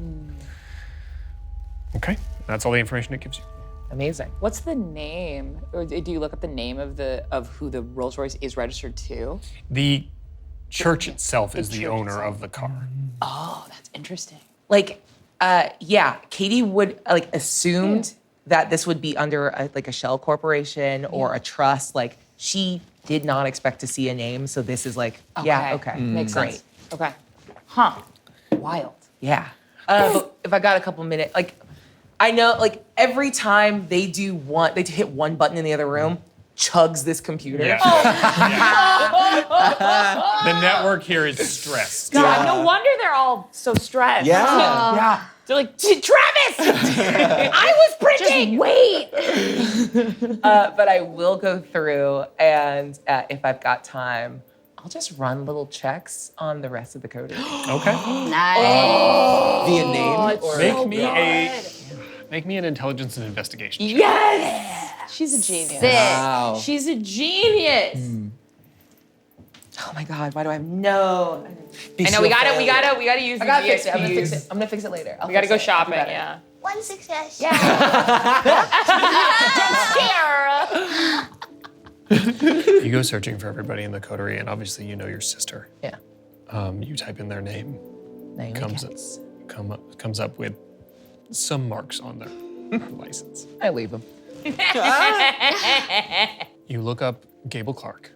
Okay, that's all the information it gives you. Amazing. What's the name, or do you look up the name of who the Rolls Royce is registered to? The church itself is the owner of the car. Oh, that's interesting. Like, yeah, Katie would like assumed that this would be under a shell corporation or a trust. Like, she did not expect to see a name, so this is like, yeah, okay, Makes great. sense. Okay. Huh. Wild. Yeah. But if I got a couple minutes, like, I know, like, every time they hit one button in the other room, chugs this computer. Yeah. The network here is stressed. God, no wonder they're all so stressed. Yeah. They're like, Travis! I was printing! Just wait. But I will go through, and if I've got time, I'll just run little checks on the rest of the coders. Okay. Nice. Via name or Make me an intelligence and investigation. Yes! She's a genius. Sick. Wow. She's a genius. Oh my God, why do I have no? I know we gotta use I the gotta fix it. EXPs. I'm gonna fix it later. We gotta go shopping, yeah. One success. You go searching for everybody in the coterie, and obviously you know your sister. Yeah. You type in their name, Naomi comes Katz. comes up with some marks on their license. I leave them. You look up Gable Clark.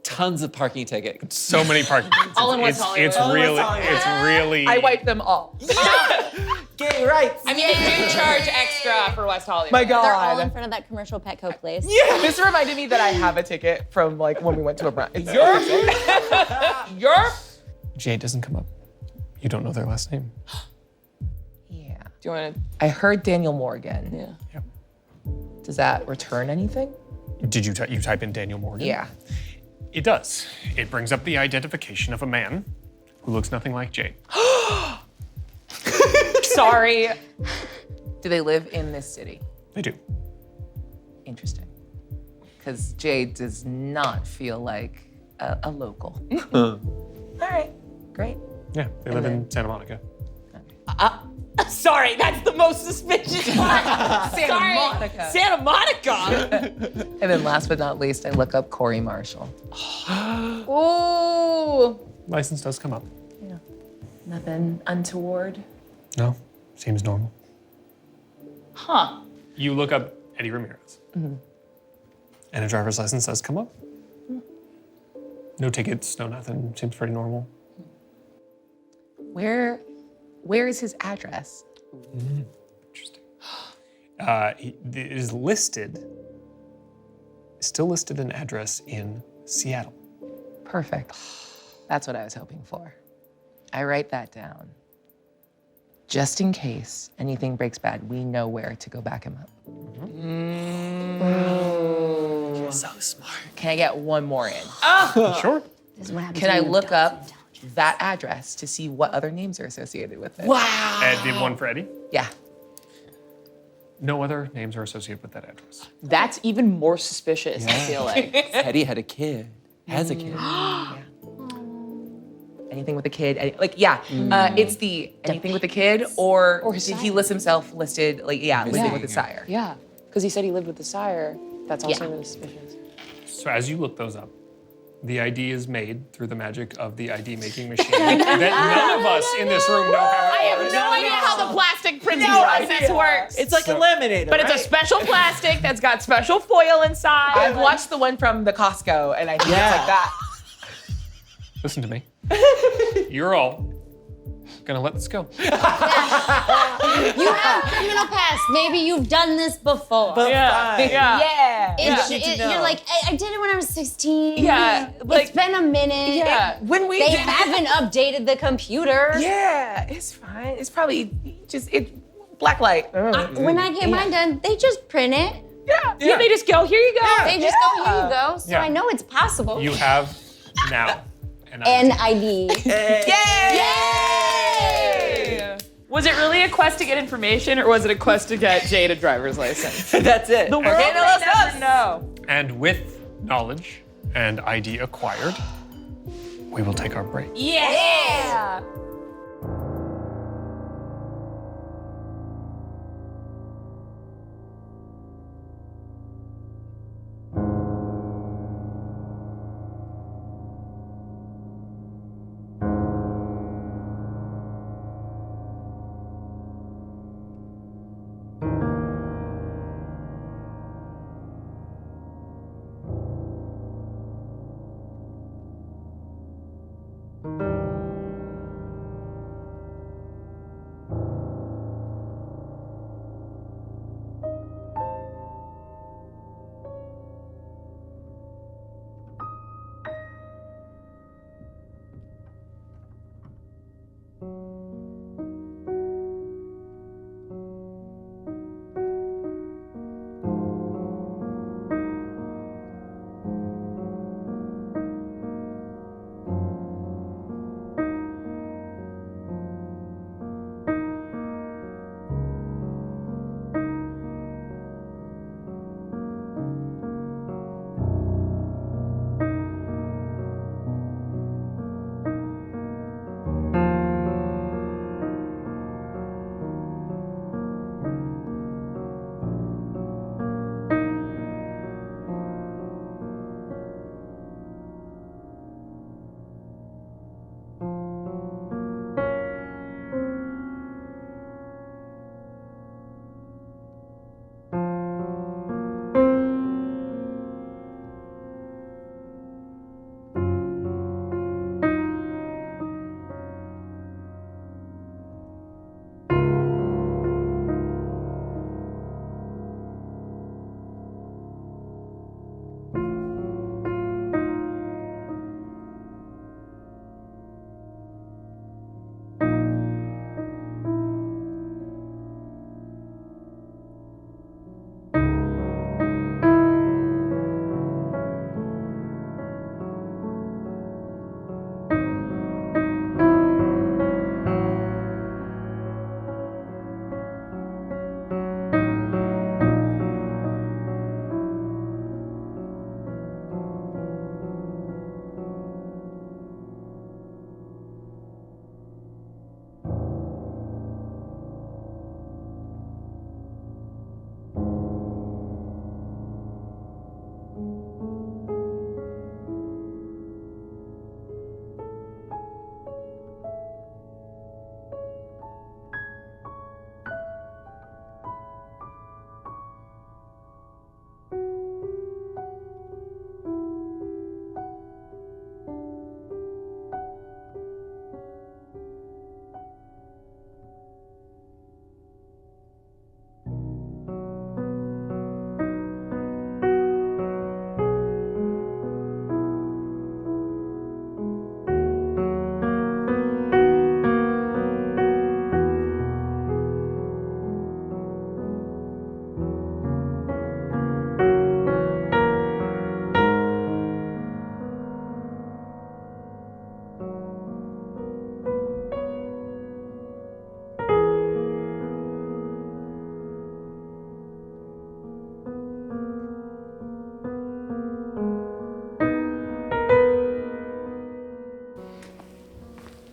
Tons of parking tickets. So many parking tickets. All in West Hollywood. It's really. I wipe them all. Gay rights. I mean, they do charge extra for West Hollywood. My God. They're all in front of that commercial Petco place. This reminded me that I have a ticket from like when we went to a brunch. You're. Jade doesn't come up. You don't know their last name. Yeah. Do you want to? I heard Daniel Morgan. Yeah. Yep. Does that return anything? Did you you type in Daniel Morgan? Yeah. It does. It brings up the identification of a man who looks nothing like Jade. Sorry. Do they live in this city? They do. Interesting. Because Jade does not feel like a local. All right. Great. Yeah, they live in Santa Monica. Sorry, that's the most suspicious part. Santa Monica. Santa Monica. And then last but not least, I look up Corey Marshall. Ooh. License does come up. Yeah. Nothing untoward. No, seems normal. Huh. You look up Eddie Ramirez. And a driver's license does come up. No tickets, no nothing. Seems pretty normal. Where is his address? Interesting. It is listed, still listed an address in Seattle. Perfect. That's what I was hoping for. I write that down. Just in case anything breaks bad, we know where to go back him up. So smart. Can I get one more in? Sure. This is what happens Can I when you look don't up intelligence. that address to see what other names are associated with it? Ed did one for Eddie. Yeah. No other names are associated with that address. That's even more suspicious, I feel like. Eddie had a kid. Has a kid. Anything with a kid, it's the anything with a kid, or his did he sire. list himself listed, living with his sire? Yeah, because he said he lived with the sire. That's also Yeah. really suspicious. So as you look those up, the ID is made through the magic of the ID making machine that none of us in this room know how it works. No idea how the plastic printing process works. It's like a laminator. But it's a special plastic that's got special foil inside. I've watched the one from the Costco, and I think it's like that. Listen to me. You're all gonna let this go. You have criminal past. Maybe you've done this before. Yeah. Yeah. You're like, I did it when I was 16. Yeah, like- it's been a minute. Yeah. When we They haven't updated the compuper. Yeah, it's fine. It's probably just black light. When I get mine done, they just print it. Yeah, they just go, here you go. They just go, here you go. So Yeah. I know it's possible. You have now an An ID. ID. Yay! Was it really a quest to get information, or was it a quest to get Jade a driver's license? That's it. The world may never know. And with knowledge and ID acquired, we will take our break. Yeah!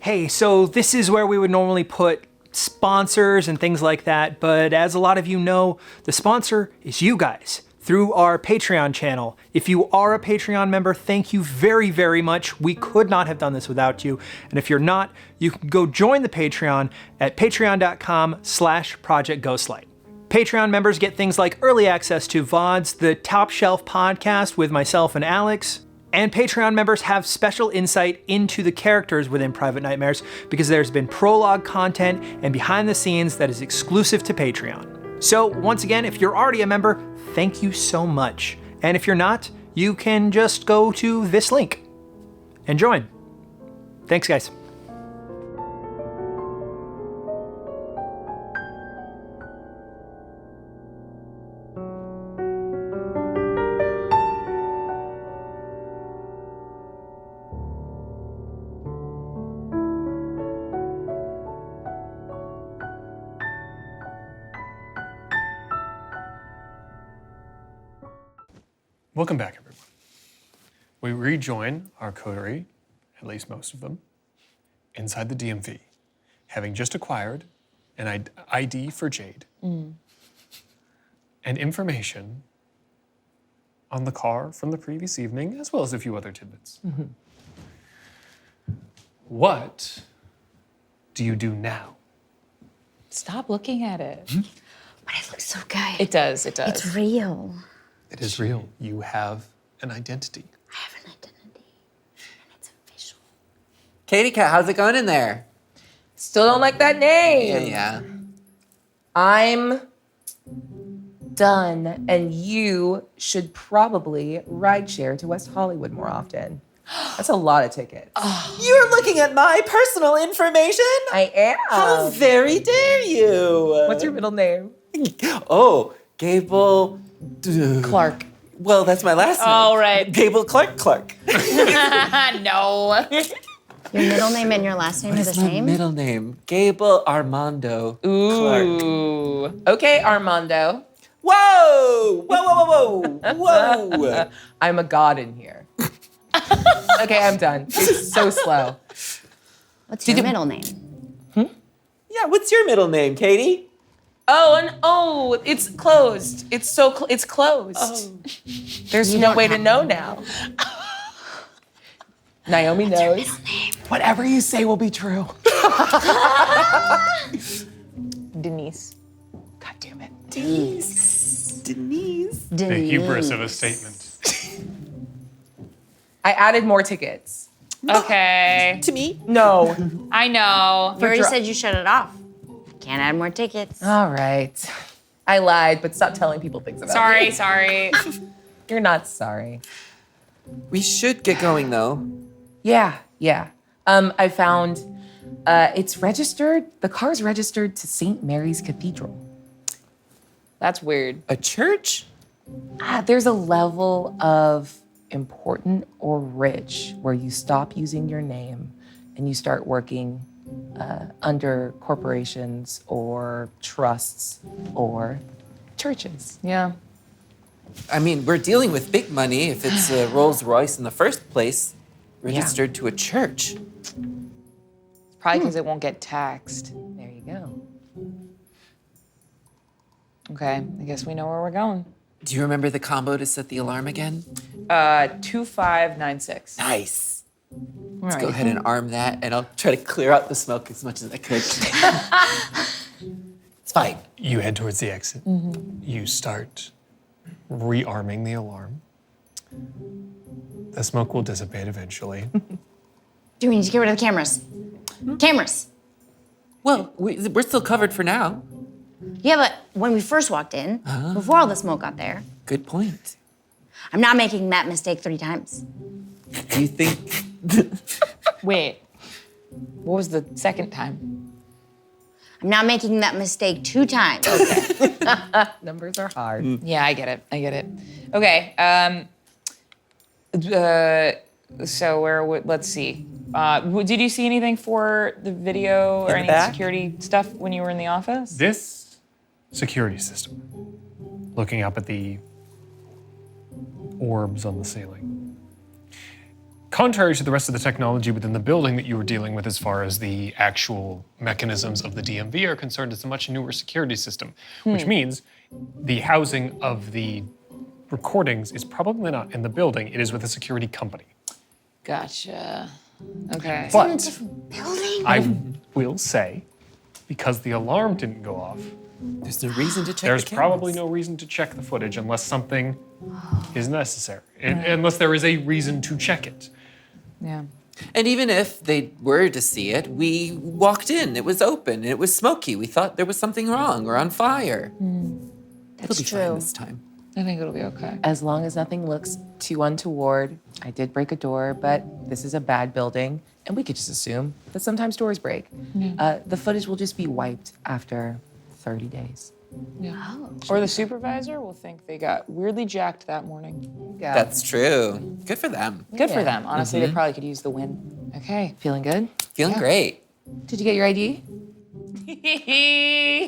Hey, so this is where we would normally put sponsors and things like that, but as a lot of you know, the sponsor is you guys through our Patreon channel. If you are a Patreon member, thank you very, very much. We could not have done this without you. And if you're not, you can go join the Patreon at patreon.com/Project Ghostlight. Patreon members get things like early access to VODs, the Top Shelf podcast with myself and Alex, and Patreon members have special insight into the characters within Private Nightmares because there's been prologue content and behind the scenes that is exclusive to Patreon. So once again, if you're already a member, thank you so much. And if you're not, you can just go to this link and join. Thanks, guys. Welcome back, everyone. We rejoin our coterie, at least most of them, inside the DMV, having just acquired an ID for Jade and information on the car from the previous evening, as well as a few other tidbits. What do you do now? Stop looking at it. But it looks so good. It does, it does. It's real. It is real. You have an identity. I have an identity, and it's official. Katie Cat, how's it going in there? Still don't like that name. Yeah. I'm done, and you should probably rideshare to West Hollywood more often. That's a lot of tickets. You're looking at my personal information? I am. How very dare you? What's your middle name? Oh, Gable Clark. Well, that's my last name. All right. Gable Clark. No. Your middle name and your last name are the What's my same? middle name? Gable Armando Clark. Ooh. Okay, Armando. Whoa! Whoa! I'm a god in here. Okay, I'm done. It's so slow. What's your middle name? Yeah, what's your middle name, Katie? Oh, it's closed. It's closed. There's no way to know now. Naomi knows. Whatever you say will be true. Denise. God damn it. Denise. The hubris of a statement. I added more tickets. Okay. To me? No. I know. You already said you shut it off. Can't add more tickets. All right. I lied, but stop telling people things about me. Sorry. You're not sorry. We should get going, though. Yeah. I found it's registered. The car's registered to St. Mary's Cathedral. That's weird. A church? There's a level of important or rich where you stop using your name and you start working under corporations or trusts or churches. Yeah. I mean, we're dealing with big money if it's a Rolls Royce in the first place, registered to a church. It's probably because it won't get taxed. There you go. Okay, I guess we know where we're going. Do you remember the combo to set the alarm again? 2596. Nice. Let's All go right. ahead and arm that, and I'll try to clear out the smoke as much as I could. It's fine. You head towards the exit. You start rearming the alarm. The smoke will dissipate eventually. Do we need to get rid of the cameras? Cameras. Well, we're still covered for now. Yeah, but when we first walked in, before all the smoke got there, Good point. I'm not making that mistake 3 times. Do you think... Wait. What was the second time? I'm not making that mistake 2 times. Numbers are hard. Yeah, I get it. Okay. So let's see. Did you see anything for the video or the any back? security stuff when you were in the office? This security system, looking up at the orbs on the ceiling, contrary to the rest of the technology within the building that you were dealing with as far as the actual mechanisms of the DMV are concerned, it's a much newer security system, which means the housing of the recordings is probably not in the building, it is with a security company. Gotcha. Okay. But Building? I will say, because the alarm didn't go off, There's no reason to check there's the cameras. probably no reason to check the footage unless something is necessary, unless there is a reason to check it. Yeah. And even if they were to see it, we walked in, it was open, and it was smoky. We thought there was something wrong or on fire. It'll be fine this time. I think it'll be okay. As long as nothing looks too untoward. I did break a door, but this is a bad building, and we could just assume that sometimes doors break. The footage will just be wiped after 30 days. Yeah. Or the supervisor will think they got weirdly jacked that morning. Yeah. That's true. Good for them. Good for them. Honestly, they probably could use the win. Okay. Feeling good? Feeling great. Did you get your ID?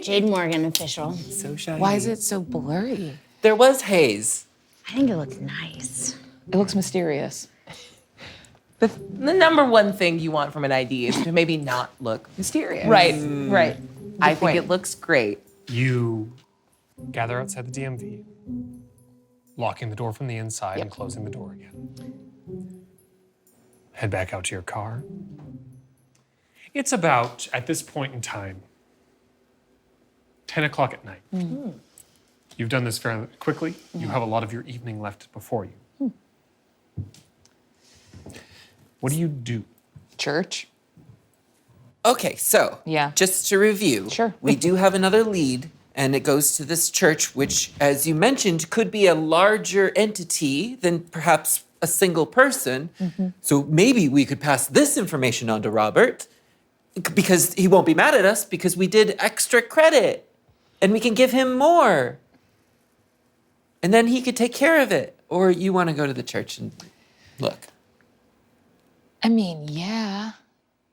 Jade Morgan official. So shiny. Why is it so blurry? There was haze. I think it looks nice. It looks mysterious. The number one thing you want from an ID is to maybe not look mysterious. Right. Right. I think it looks great. You gather outside the DMV, locking the door from the inside and closing the door again. Head back out to your car. It's about, at this point in time, 10 o'clock at night. You've done this fairly quickly. You have a lot of your evening left before you. What do you do? Church. Okay, so Yeah. just to review, Sure. we do have another lead, and it goes to this church, which, as you mentioned, could be a larger entity than perhaps a single person. So maybe we could pass this information on to Robert, because he won't be mad at us because we did extra credit, and we can give him more. And then he could take care of it. Or you want to go to the church and look. I mean, yeah.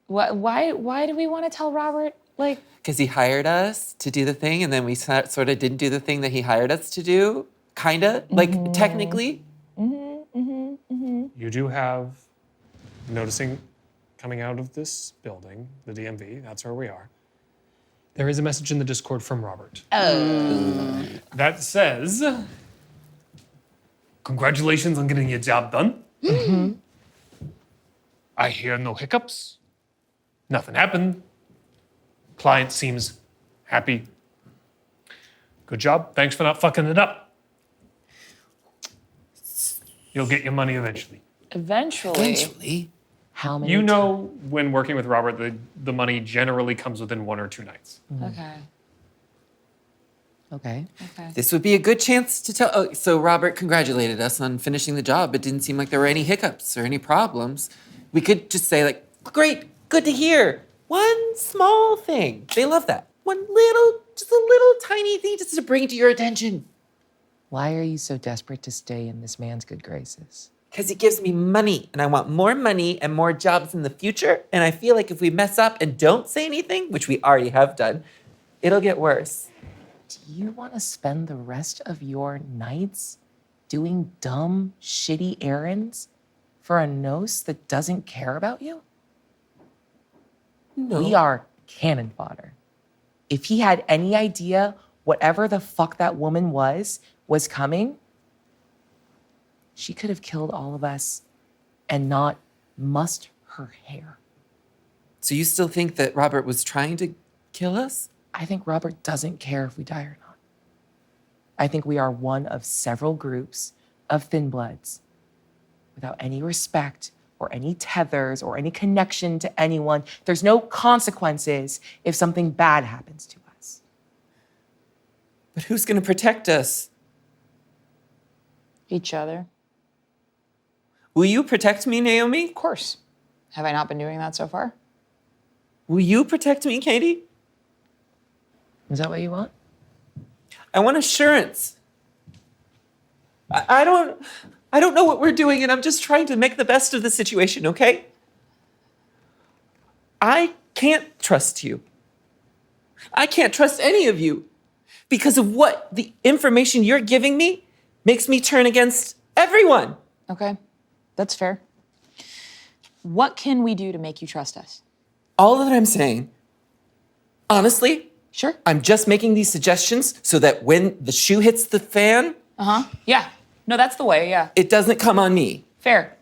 Why do we want to tell Robert? Like, Because he hired us to do the thing, and then we sort of didn't do the thing that he hired us to do, kinda, like technically. You do have, noticing coming out of this building, the DMV, that's where we are. There is a message in the Discord from Robert. That says, congratulations on getting your job done. I hear no hiccups. Nothing happened. Client seems happy. Good job. Thanks for not fucking it up. You'll get your money eventually. Eventually. How many You know, when working with Robert, the money generally comes within 1 or 2 nights. okay. Okay. This would be a good chance to tell. Oh, so Robert congratulated us on finishing the job. It didn't seem like there were any hiccups or any problems. We could just say, like, great, good to hear. One small thing. They love that. Just a little tiny thing just to bring it to your attention. Why are you so desperate to stay in this man's good graces? Because it gives me money, and I want more money and more jobs in the future. And I feel like if we mess up and don't say anything, which we already have done, it'll get worse. Do you want to spend the rest of your nights doing dumb, shitty errands for a nose that doesn't care about you? No. We are cannon fodder. If he had any idea whatever the fuck that woman was coming, she could have killed all of us and not mussed her hair. So you still think that Robert was trying to kill us? I think Robert doesn't care if we die or not. I think we are one of several groups of thin bloods without any respect or any tethers or any connection to anyone. There's no consequences if something bad happens to us. But who's going to protect us? Each other. Will you protect me, Naomi? Of course. Have I not been doing that so far? Will you protect me, Katie? Is that what you want? I want assurance. I don't know what we're doing, and I'm just trying to make the best of the situation, okay? I can't trust you. I can't trust any of you because of what the information you're giving me makes me turn against everyone. Okay. That's fair. What can we do to make you trust us? All that I'm saying, honestly, Sure. I'm just making these suggestions so that when the shoe hits the fan, Yeah. No, that's the way, yeah. it doesn't come on me. Fair.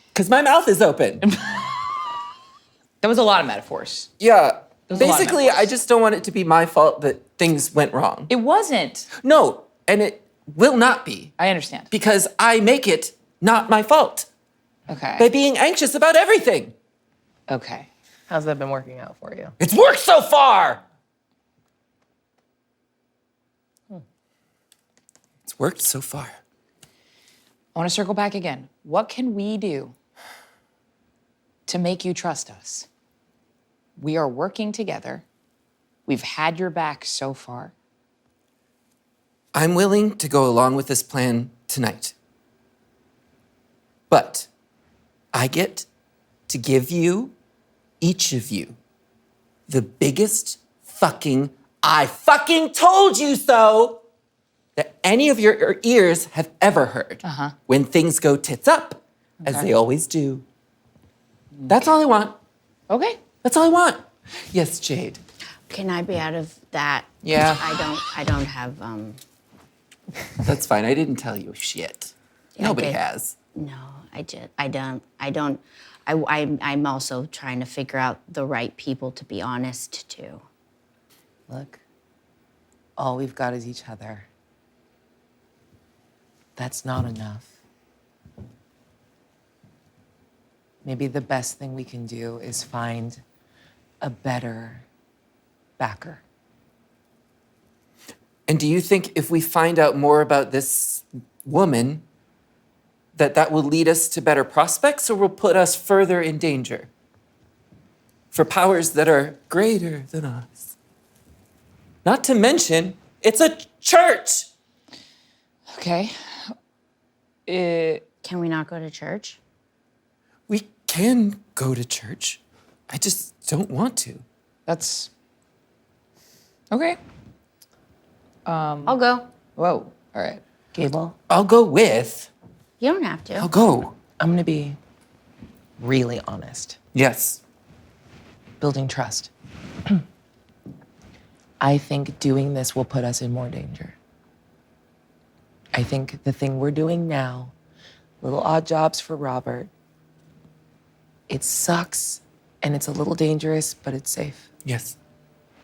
Because my mouth is open. That was a lot of metaphors. Yeah. There's a lot of Basically, metaphors. I just don't want it to be my fault that things went wrong. It wasn't. No, and it will not be. I understand. Because I make it not my fault by Okay. being anxious about everything. Okay. How's that been working out for you? It's worked so far. It's worked so far. I want to circle back again. What can we do to make you trust us? We are working together. We've had your back so far. I'm willing to go along with this plan tonight. But I get to give you, each of you, the biggest fucking I fucking told you so that any of your ears have ever heard when things go tits up, as they always do. That's all I want. Okay. That's all I want. Yes, Jade. Can I be out of that? Yeah. I don't have, That's fine. I didn't tell you shit. Nobody did. has. no, I'm also trying to figure out the right people to be honest to. Look, all we've got is each other. That's not enough. Maybe the best thing we can do is find a better backer. And do you think if we find out more about this woman, that will lead us to better prospects or will put us further in danger? For powers that are greater than us. Not to mention, it's a church. Okay. Can we not go to church? We can go to church. I just don't want to. That's okay. I'll go. Whoa. All right. Gable, I'll go with. You don't have to. I'll go. I'm gonna be really honest. Yes. Building trust. I think doing this will put us in more danger. I think the thing we're doing now, little odd jobs for Robert, it sucks and it's a little dangerous, but it's safe. Yes.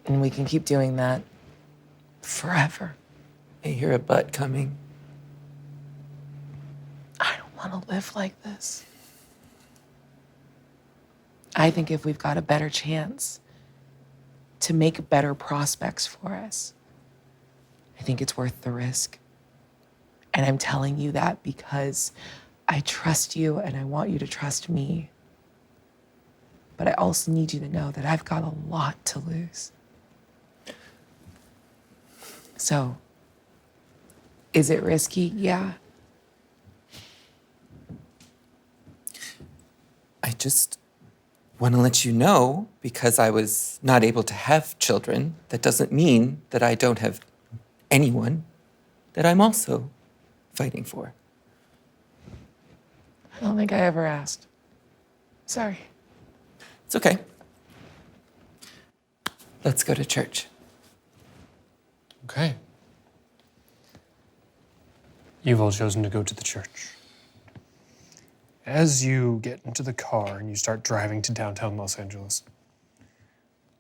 And we can keep doing that forever. I hear a butt coming. I don't want to live like this. I think if we've got a better chance to make better prospects for us, I think it's worth the risk. And I'm telling you that because I trust you and I want you to trust me. But I also need you to know that I've got a lot to lose. So, is it risky? Yeah. I just want to let you know, because I was not able to have children, that doesn't mean that I don't have anyone that I'm also fighting for. I don't think I ever asked. Sorry. It's okay. Let's go to church. Okay. You've all chosen to go to the church. As you get into the car and you start driving to downtown Los Angeles,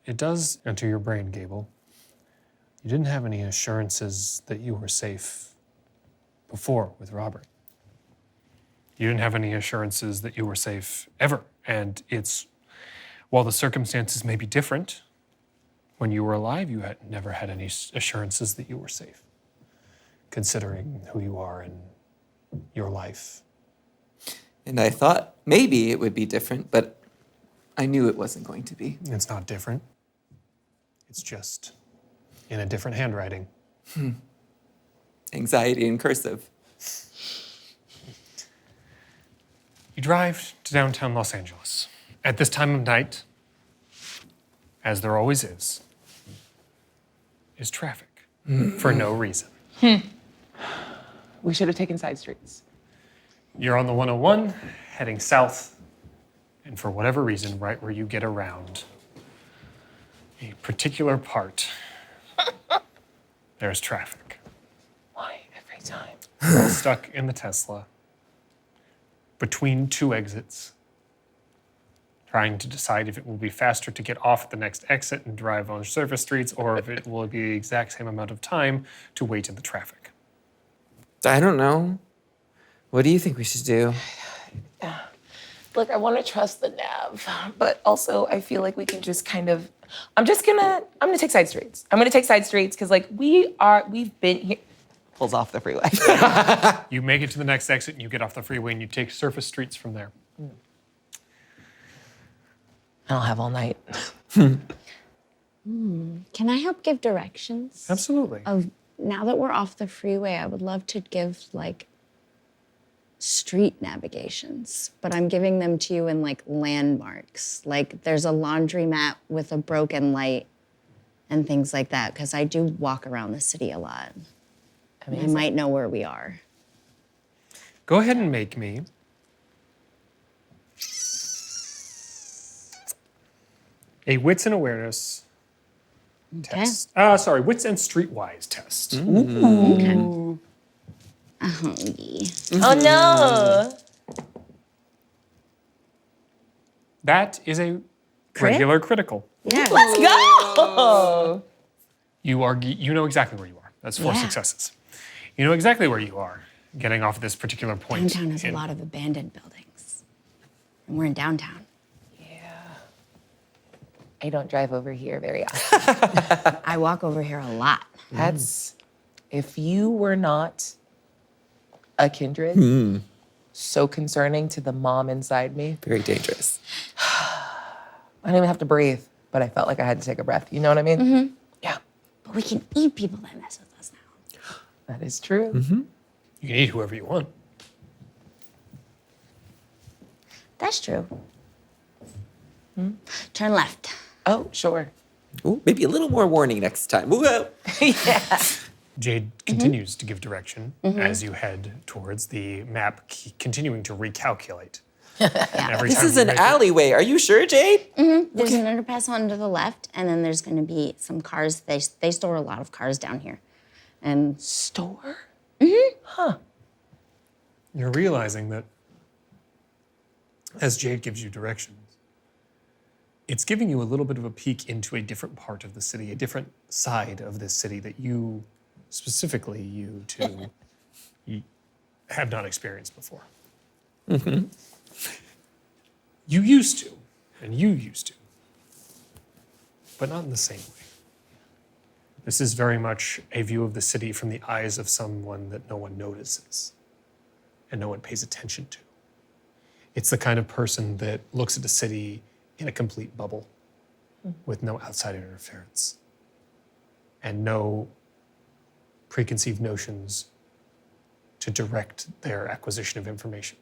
it does enter your brain, Gable. You didn't have any assurances that you were safe before with Robert. You didn't have any assurances that you were safe ever. And while the circumstances may be different, when you were alive, you had never had any assurances that you were safe, considering who you are and your life. And I thought maybe it would be different, but I knew it wasn't going to be. It's not different. It's just in a different handwriting. Anxiety in cursive. You drive to downtown Los Angeles. At this time of night, as there always is traffic for no reason. We should have taken side streets. You're on the 101, heading south And for whatever reason, right where you get around a particular part, there's traffic. Why every time? You're stuck in the Tesla between two exits, trying to decide if it will be faster to get off at the next exit and drive on surface streets, or if it will be the exact same amount of time to wait in the traffic. I don't know. What do you think we should do? Look, I want to trust the nav, but also I feel like we can just kind of. I'm gonna take side streets. I'm gonna take side streets because like we've been here. Pulls off the freeway. You make it to the next exit and you get off the freeway and you take surface streets from there. I'll have all night. Can I help give directions? Absolutely. Now that we're off the freeway, I would love to give like street navigations, but I'm giving them to you in like landmarks. Like there's a laundromat with a broken light and things like that, because I do walk around the city a lot. I might know where we are. Go ahead and make me a wits and awareness test. Wits and streetwise test. Okay. Oh no! That is a regular critical. Yeah. Let's go! You know exactly where you are. That's 4 successes. You know exactly where you are, getting off at this particular point. Downtown has a lot of abandoned buildings. And we're in downtown. I don't drive over here very often. I walk over here a lot. That's if you were not a kindred, so concerning to the mom inside me. Very dangerous. I didn't even have to breathe, but I felt like I had to take a breath. You know what I mean? Yeah. But we can eat people that mess with us now. That is true. You can eat whoever you want. That's true. Turn left. Oh, sure. Ooh, maybe a little more warning next time. Whoa. Jade continues to give direction as you head towards the map, continuing to recalculate. Every This time is you an make it. alleyway. Are you sure, Jade? There's an underpass on to the left, and then there's going to be some cars. They store a lot of cars down here. And Store? You're realizing that as Jade gives you directions, it's giving you a little bit of a peek into a different part of the city, a different side of this city that you, specifically you two, you have not experienced before. You used to, and you used to, but not in the same way. This is very much a view of the city from the eyes of someone that no one notices and no one pays attention to. It's the kind of person that looks at the city in a complete bubble with no outside interference and no preconceived notions to direct their acquisition of information.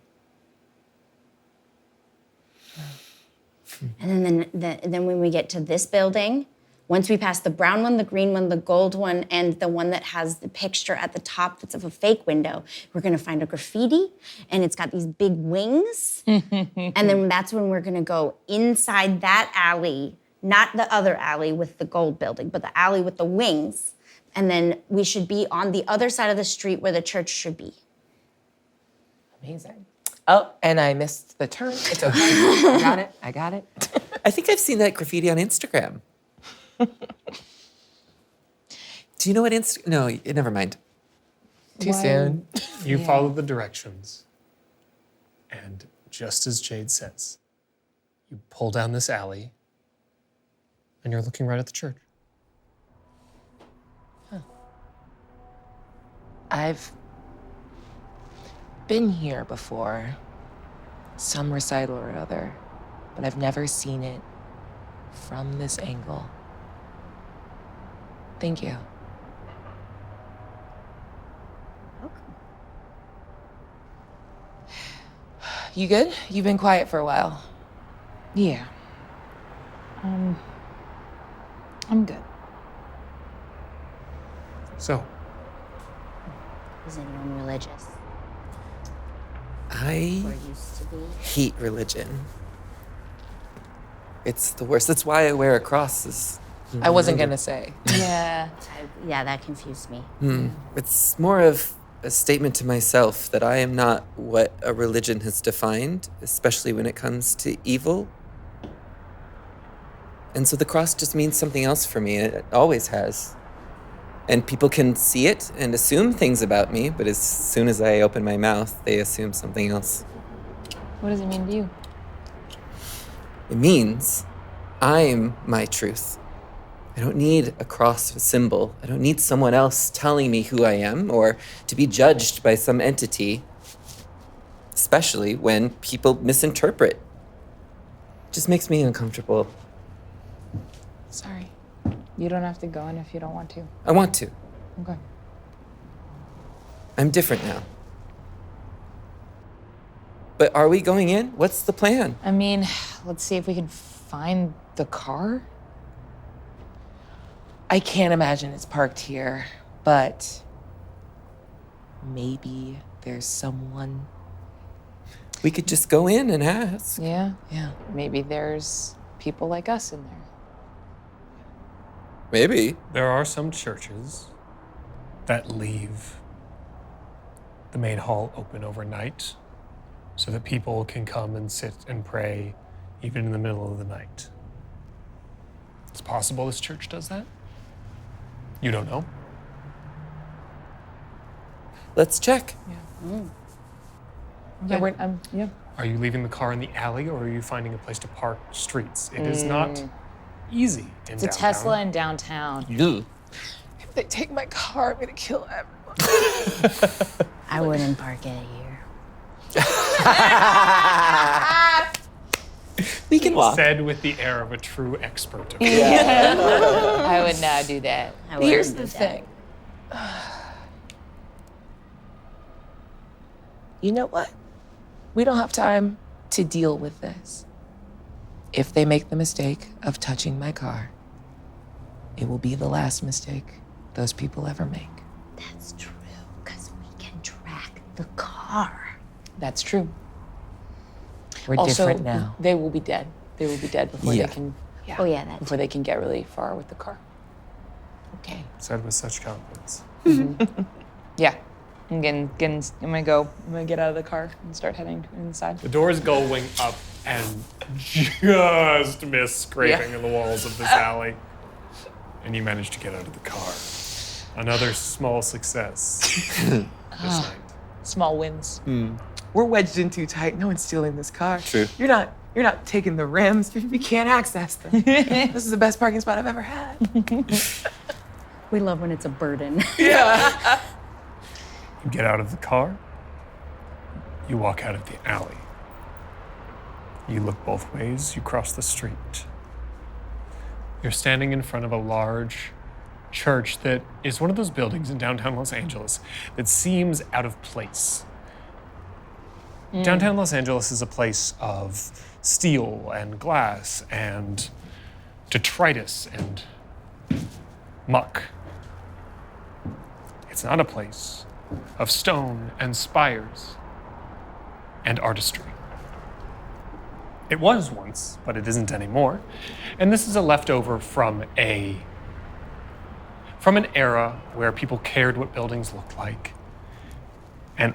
then when we get to this building, once we pass the brown one, the green one, the gold one, and the one that has the picture at the top that's of a fake window, we're gonna find a graffiti, and it's got these big wings. And then that's when we're gonna go inside that alley, not the other alley with the gold building, but the alley with the wings. And then we should be on the other side of the street where the church should be. Amazing. Oh, and I missed the turn. It's okay. I got it. I think I've seen that graffiti on Instagram. Do you know what No, never mind. Too soon. You follow the directions, and just as Jade says, you pull down this alley, and you're looking right at the church. I've been here before, some recital or other, but I've never seen it from this angle. Thank you. You good? You've been quiet for a while. Yeah. I'm good. So, Is anyone religious? I Or used to be? hate religion. It's the worst. That's why I wear a cross. I wasn't gonna say. Yeah. Yeah, that confused me. It's more of a statement to myself that I am not what a religion has defined, especially when it comes to evil. And so the cross just means something else for me. It always has. And people can see it and assume things about me, but as soon as I open my mouth, they assume something else. What does it mean to you? It means I'm my truth. I don't need a cross symbol. I don't need someone else telling me who I am or to be judged by some entity, especially when people misinterpret. It just makes me uncomfortable. Sorry. You don't have to go in if you don't want to. I want to. Okay. I'm different now. But are we going in? What's the plan? I mean, let's see if we can find the car. I can't imagine it's parked here, but maybe there's someone. We could just go in and ask. Yeah. Yeah. Maybe there's people like us in there. Maybe. There are some churches that leave the main hall open overnight so that people can come and sit and pray even in the middle of the night. It's possible this church does that. You don't know. Let's check. Yeah, yeah. Are you leaving the car in the alley or are you finding a place to park streets? It is not easy in It's a downtown. Tesla in downtown. If they take my car, I'm gonna kill everyone. I wouldn't park it here. We can walk. Said with the air of a true expert. I would not do that. I wouldn't Here's do the that. thing. You know what? We don't have time to deal with this. If they make the mistake of touching my car, it will be the last mistake those people ever make. That's true, because we can track the car. That's true. We're Also, different now. they will be dead. They will be dead before Yeah. they can. Yeah. Oh, yeah, that's Before they can get really far with the car. Okay. Said with such confidence. Yeah. I'm gonna get out of the car and start heading inside. The doors going up and just miss scraping in the walls of this alley. And you manage to get out of the car. Another small success this night. Small wins. We're wedged in too tight. No one's stealing this car. True. You're not taking the rims. We can't access them. This is the best parking spot I've ever had. We love when it's a burden. Yeah. You get out of the car. You walk out of the alley. You look both ways. You cross the street. You're standing in front of a large church that is one of those buildings in downtown Los Angeles that seems out of place. Downtown Los Angeles is a place of steel and glass and detritus and muck. It's not a place of stone and spires and artistry. It was once, but it isn't anymore. And this is a leftover from an era where people cared what buildings looked like and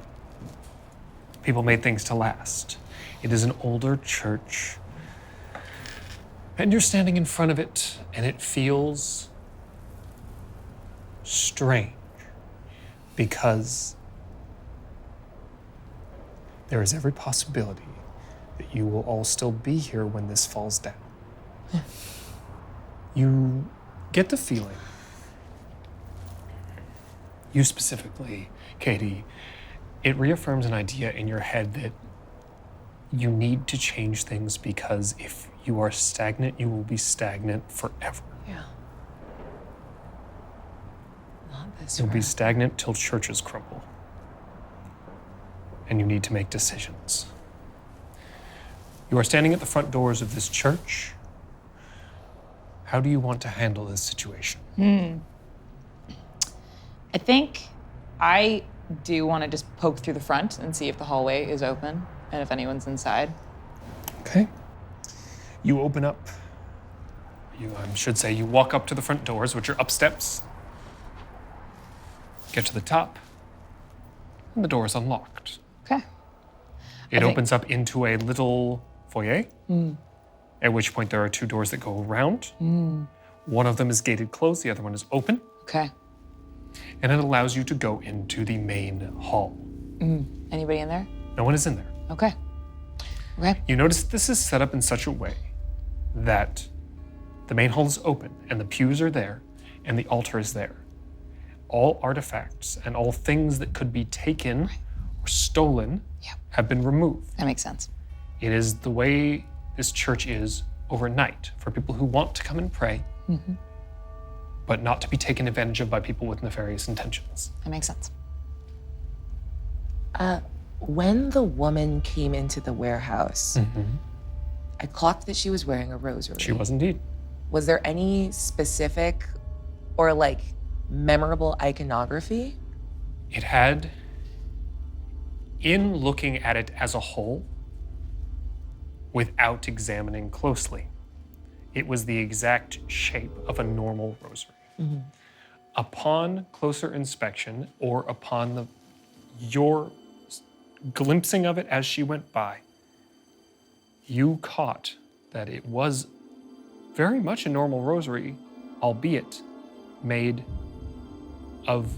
people made things to last. It is an older church. And you're standing in front of it and it feels strange because there is every possibility that you will all still be here when this falls down. You get the feeling, you specifically, Katie, it reaffirms an idea in your head that you need to change things because if you are stagnant, you will be stagnant forever. Yeah. Not this You'll be round. stagnant till churches crumble. And you need to make decisions. You are standing at the front doors of this church. How do you want to handle this situation? I think I do want to just poke through the front and see if the hallway is open and if anyone's inside. Okay. You open up I should say, you walk up to the front doors, which are up steps, get to the top, and the door is unlocked. Okay. It opens up into a little foyer, at which point there are 2 doors that go around. One of them is gated closed, the other one is open, Okay. and it allows you to go into the main hall. Anybody in there? No one is in there. Okay. Okay. You notice this is set up in such a way that the main hall is open and the pews are there and the altar is there. All artifacts and all things that could be taken or stolen have been removed. That makes sense. It is the way this church is overnight for people who want to come and pray, but not to be taken advantage of by people with nefarious intentions. That makes sense. When the woman came into the warehouse, I clocked that she was wearing a rosary. She was indeed. Was there any specific or like memorable iconography? It had, in looking at it as a whole, without examining closely, it was the exact shape of a normal rosary. Upon closer inspection, or upon your glimpsing of it as she went by, you caught that it was very much a normal rosary, albeit made of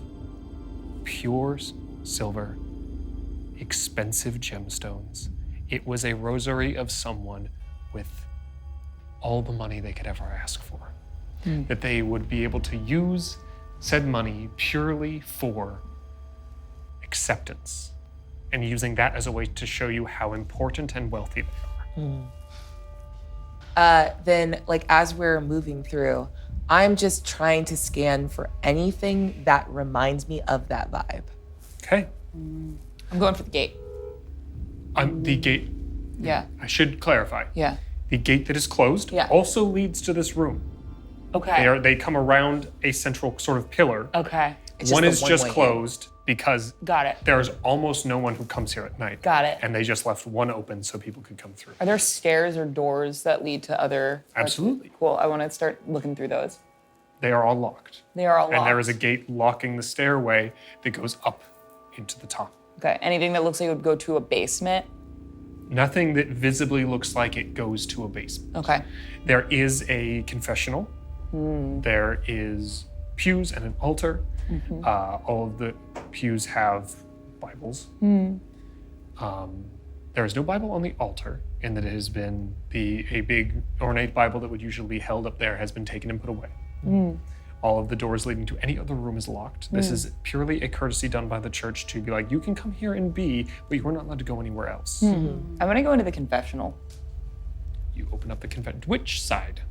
pure silver, expensive gemstones. It was a rosary of someone with all the money they could ever ask for. That they would be able to use said money purely for acceptance, and using that as a way to show you how important and wealthy they are. Then, like, as we're moving through, I'm just trying to scan for anything that reminds me of that vibe. Okay. I'm going for the gate. The gate, Yeah. I should clarify. Yeah. The gate that is closed Yeah. also leads to this room. Okay. They come around a central sort of pillar. Okay. It's One the is just one-way closed because Got it. there's almost no one who comes here at night. Got it. And they just left one open so people could come through. Are there stairs or doors that lead to other? Absolutely. Cool. I want to start looking through those. They are all locked. They are all locked. And there is a gate locking the stairway that goes up into the top. Okay. Anything that looks like it would go to a basement? Nothing that visibly looks like it goes to a basement. Okay. There is a confessional. There is pews and an altar. All of the pews have Bibles. There is no Bible on the altar, in that it has been a big ornate Bible that would usually be held up there has been taken and put away. All of the doors leading to any other room is locked. This is purely a courtesy done by the church to be like, you can come here and be, but you are not allowed to go anywhere else. I'm gonna go into the confessional. You open up the confession. Which side?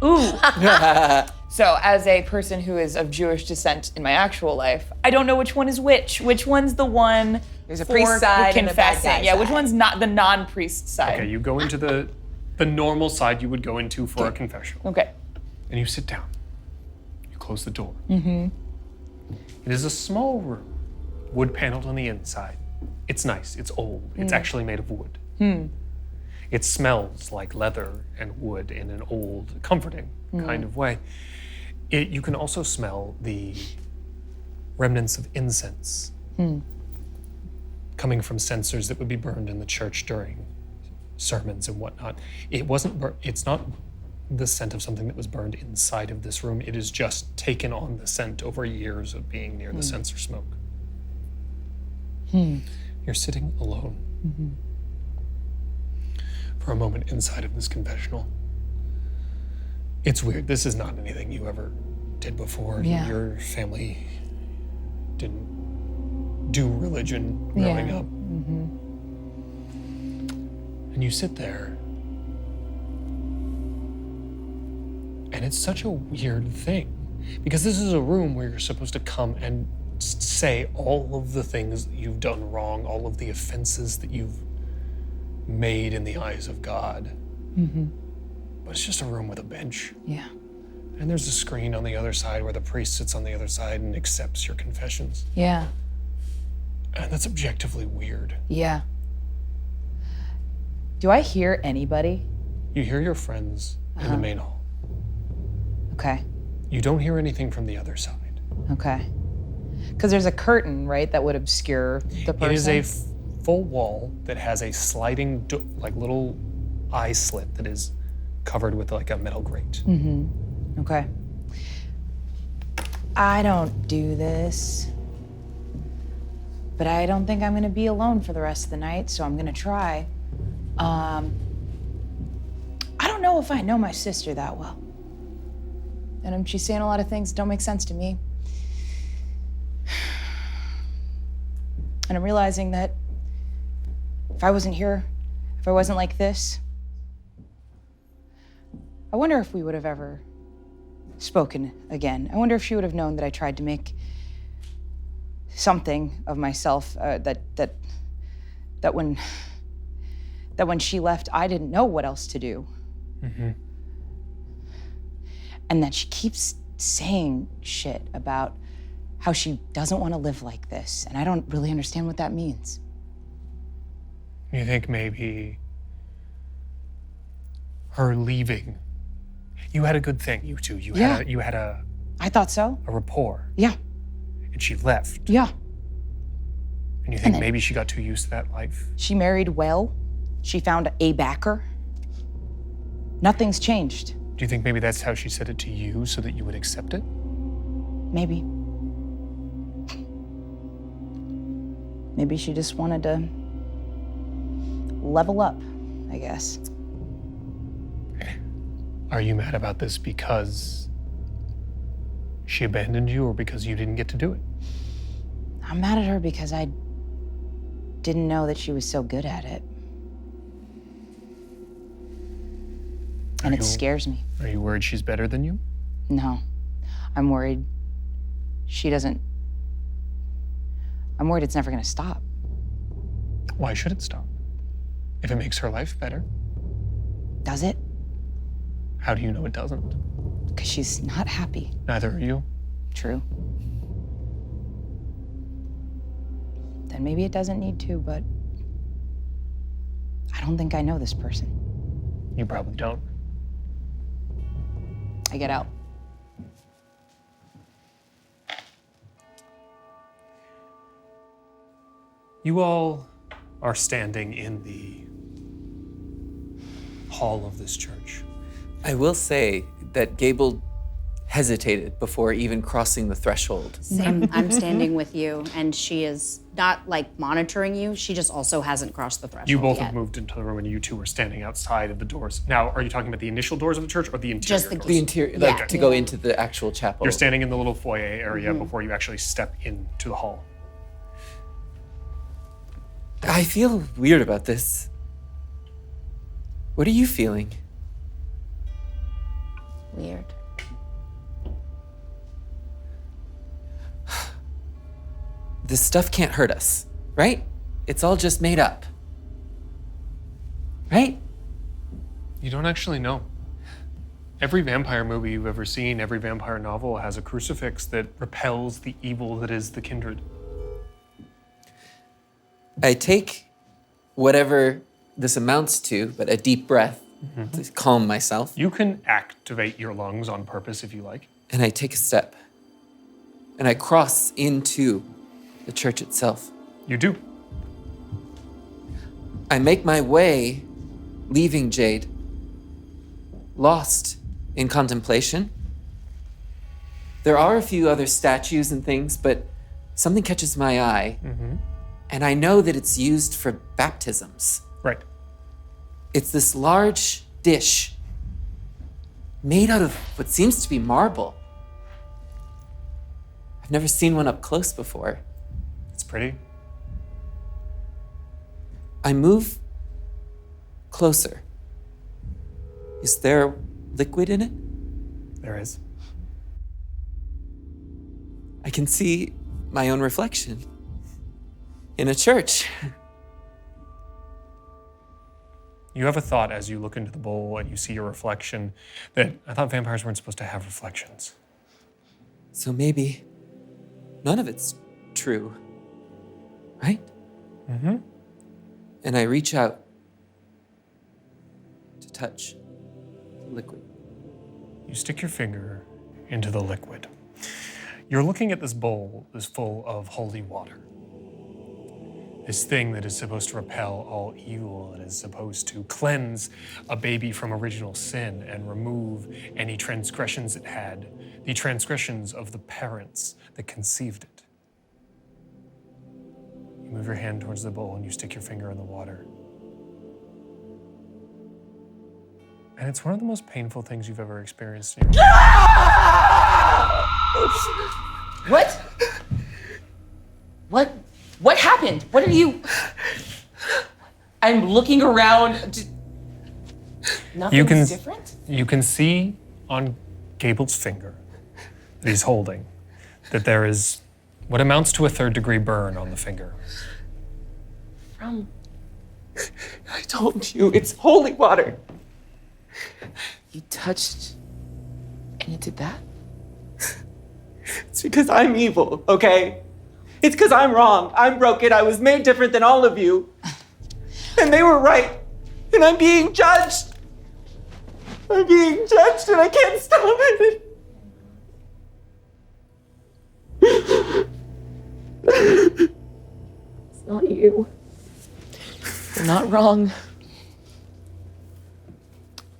Ooh. So, as a person who is of Jewish descent in my actual life, I don't know which one is which. Which one's the one There's a for priest side and a bad confessing? guy Yeah, which side. one's not the non-priest side? Okay, you go into the normal side you would go into for a confessional. Okay. And you sit down. You close the door. It is a small room, wood paneled on the inside. It's nice, it's old, it's actually made of wood. It smells like leather and wood in an old, comforting kind of way. You can also smell the remnants of incense coming from censers that would be burned in the church during sermons and whatnot. It's not the scent of something that was burned inside of this room. It is just taken on the scent over years of being near the censer smoke. You're sitting alone for a moment inside of this confessional. It's weird. This is not anything you ever did before. Yeah. Your family didn't do religion growing up. And you sit there, and it's such a weird thing, because this is a room where you're supposed to come and say all of the things that you've done wrong, all of the offenses that you've made in the eyes of God. But it's just a room with a bench. Yeah. And there's a screen on the other side where the priest sits on the other side and accepts your confessions. Yeah. And that's objectively weird. Yeah. Do I hear anybody? You hear your friends in the main hall. Okay. You don't hear anything from the other side. Okay. Because there's a curtain, right, that would obscure the person? It is a full wall that has a sliding, like little eye slit that is covered with like a metal grate. Okay. I don't do this, but I don't think I'm gonna be alone for the rest of the night, so I'm gonna try. I don't know if I know my sister that well. And she's saying a lot of things that don't make sense to me. And I'm realizing that if I wasn't here, if I wasn't like this, I wonder if we would have ever spoken again. I wonder if she would have known that I tried to make something of myself, that when she left, I didn't know what else to do. And that she keeps saying shit about how she doesn't want to live like this, and I don't really understand what that means. You think maybe her leaving, you had a good thing, you two. You had a I thought so. rapport, Yeah, and she left. yeah. And you think maybe she got too used to that life? She married well. She found a backer. Nothing's changed. Do you think maybe that's how she said it to you so that you would accept it? Maybe. Maybe she just wanted to level up, I guess. Are you mad about this because she abandoned you or because you didn't get to do it? I'm mad at her because I didn't know that she was so good at it. And it scares me. Are you worried she's better than you? No. I'm worried she doesn't. I'm worried it's never gonna stop. Why should it stop? If it makes her life better. Does it? How do you know it doesn't? Because she's not happy. Neither are you. True. Then maybe it doesn't need to, but I don't think I know this person. You probably don't. I get out. You all are standing in the hall of this church. I will say that Gable hesitated before even crossing the threshold. Same. I'm standing with you, and she is not like monitoring you. She just also hasn't crossed the threshold You both yet. have moved into the room and you two are standing outside of the doors. Now, are you talking about the initial doors of the church or the interior Just the doors? The interior, Yeah. like to go into the actual chapel. You're standing in the little foyer area before you actually step into the hall. I feel weird about this. What are you feeling? Weird. This stuff can't hurt us, right? It's all just made up. Right? You don't actually know. Every vampire movie you've ever seen, every vampire novel has a crucifix that repels the evil that is the kindred. I take whatever this amounts to, but a deep breath to calm myself. You can activate your lungs on purpose if you like. And I take a step. And I cross into the church itself. You do. I make my way, leaving Jade, lost in contemplation. There are a few other statues and things, but something catches my eye. And I know that it's used for baptisms. Right. It's this large dish made out of what seems to be marble. I've never seen one up close before. It's pretty. I move closer. Is there liquid in it? There is. I can see my own reflection in a church. You have a thought as you look into the bowl and you see your reflection that I thought vampires weren't supposed to have reflections. So maybe none of it's true, right? And I reach out to touch the liquid. You stick your finger into the liquid. You're looking at this bowl that's full of holy water. This thing that is supposed to repel all evil and is supposed to cleanse a baby from original sin and remove any transgressions it had, the transgressions of the parents that conceived it. You move your hand towards the bowl and you stick your finger in the water. And it's one of the most painful things you've ever experienced in your life. What? What happened? What are you? I'm looking around. Nothing's different? You can see on Gable's finger that he's holding that there is what amounts to a 3rd-degree burn on the finger. From? I told you, it's holy water. You touched and it did that? It's because I'm evil, okay? It's because I'm wrong. I'm broken. I was made different than all of you. And they were right. And I'm being judged. I'm being judged and I can't stop it. It's not you. You're not wrong.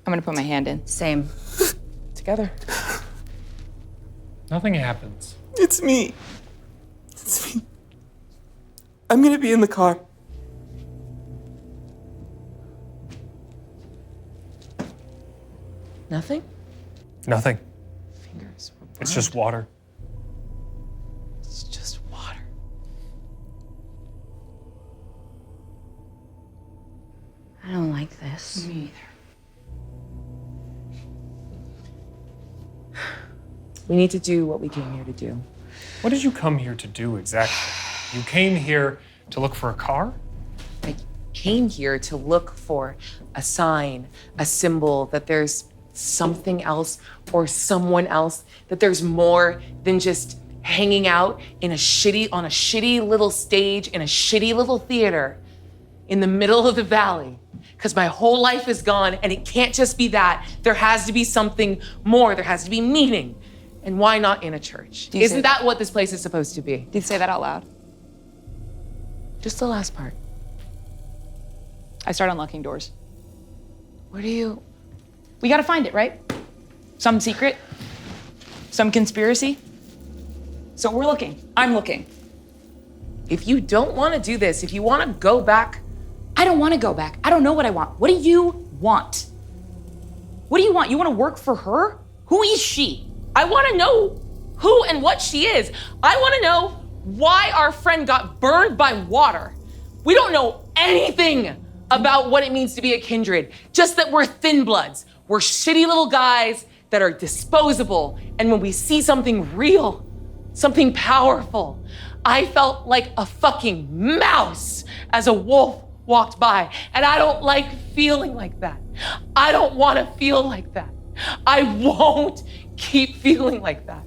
I'm gonna put my hand in. Same. Together. Nothing happens. It's me. It's me. I'm gonna be in the car. Nothing? Nothing. Fingers were It's just water. It's just water. I don't like this. Me either. We need to do what we came here to do. What did you come here to do exactly? You came here to look for a car? I came here to look for a sign, a symbol that there's something else or someone else, that there's more than just hanging out on a shitty little stage in a shitty little theater in the middle of the valley. Because my whole life is gone and it can't just be that. There has to be something more. There has to be meaning. And why not in a church? Isn't that what this place is supposed to be? Did you say that out loud? Just the last part. I start unlocking doors. Where do you? We gotta find it, right? Some secret? Some conspiracy? So we're looking. I'm looking. If you don't want to do this, if you want to go back, I don't wanna go back. I don't know what I want. What do you want? What do you want? You wanna work for her? Who is she? I want to know who and what she is. I want to know why our friend got burned by water. We don't know anything about what it means to be a kindred, just that we're thin bloods. We're shitty little guys that are disposable. And when we see something real, something powerful, I felt like a fucking mouse as a wolf walked by. And I don't like feeling like that. I don't want to feel like that. I won't keep feeling like that.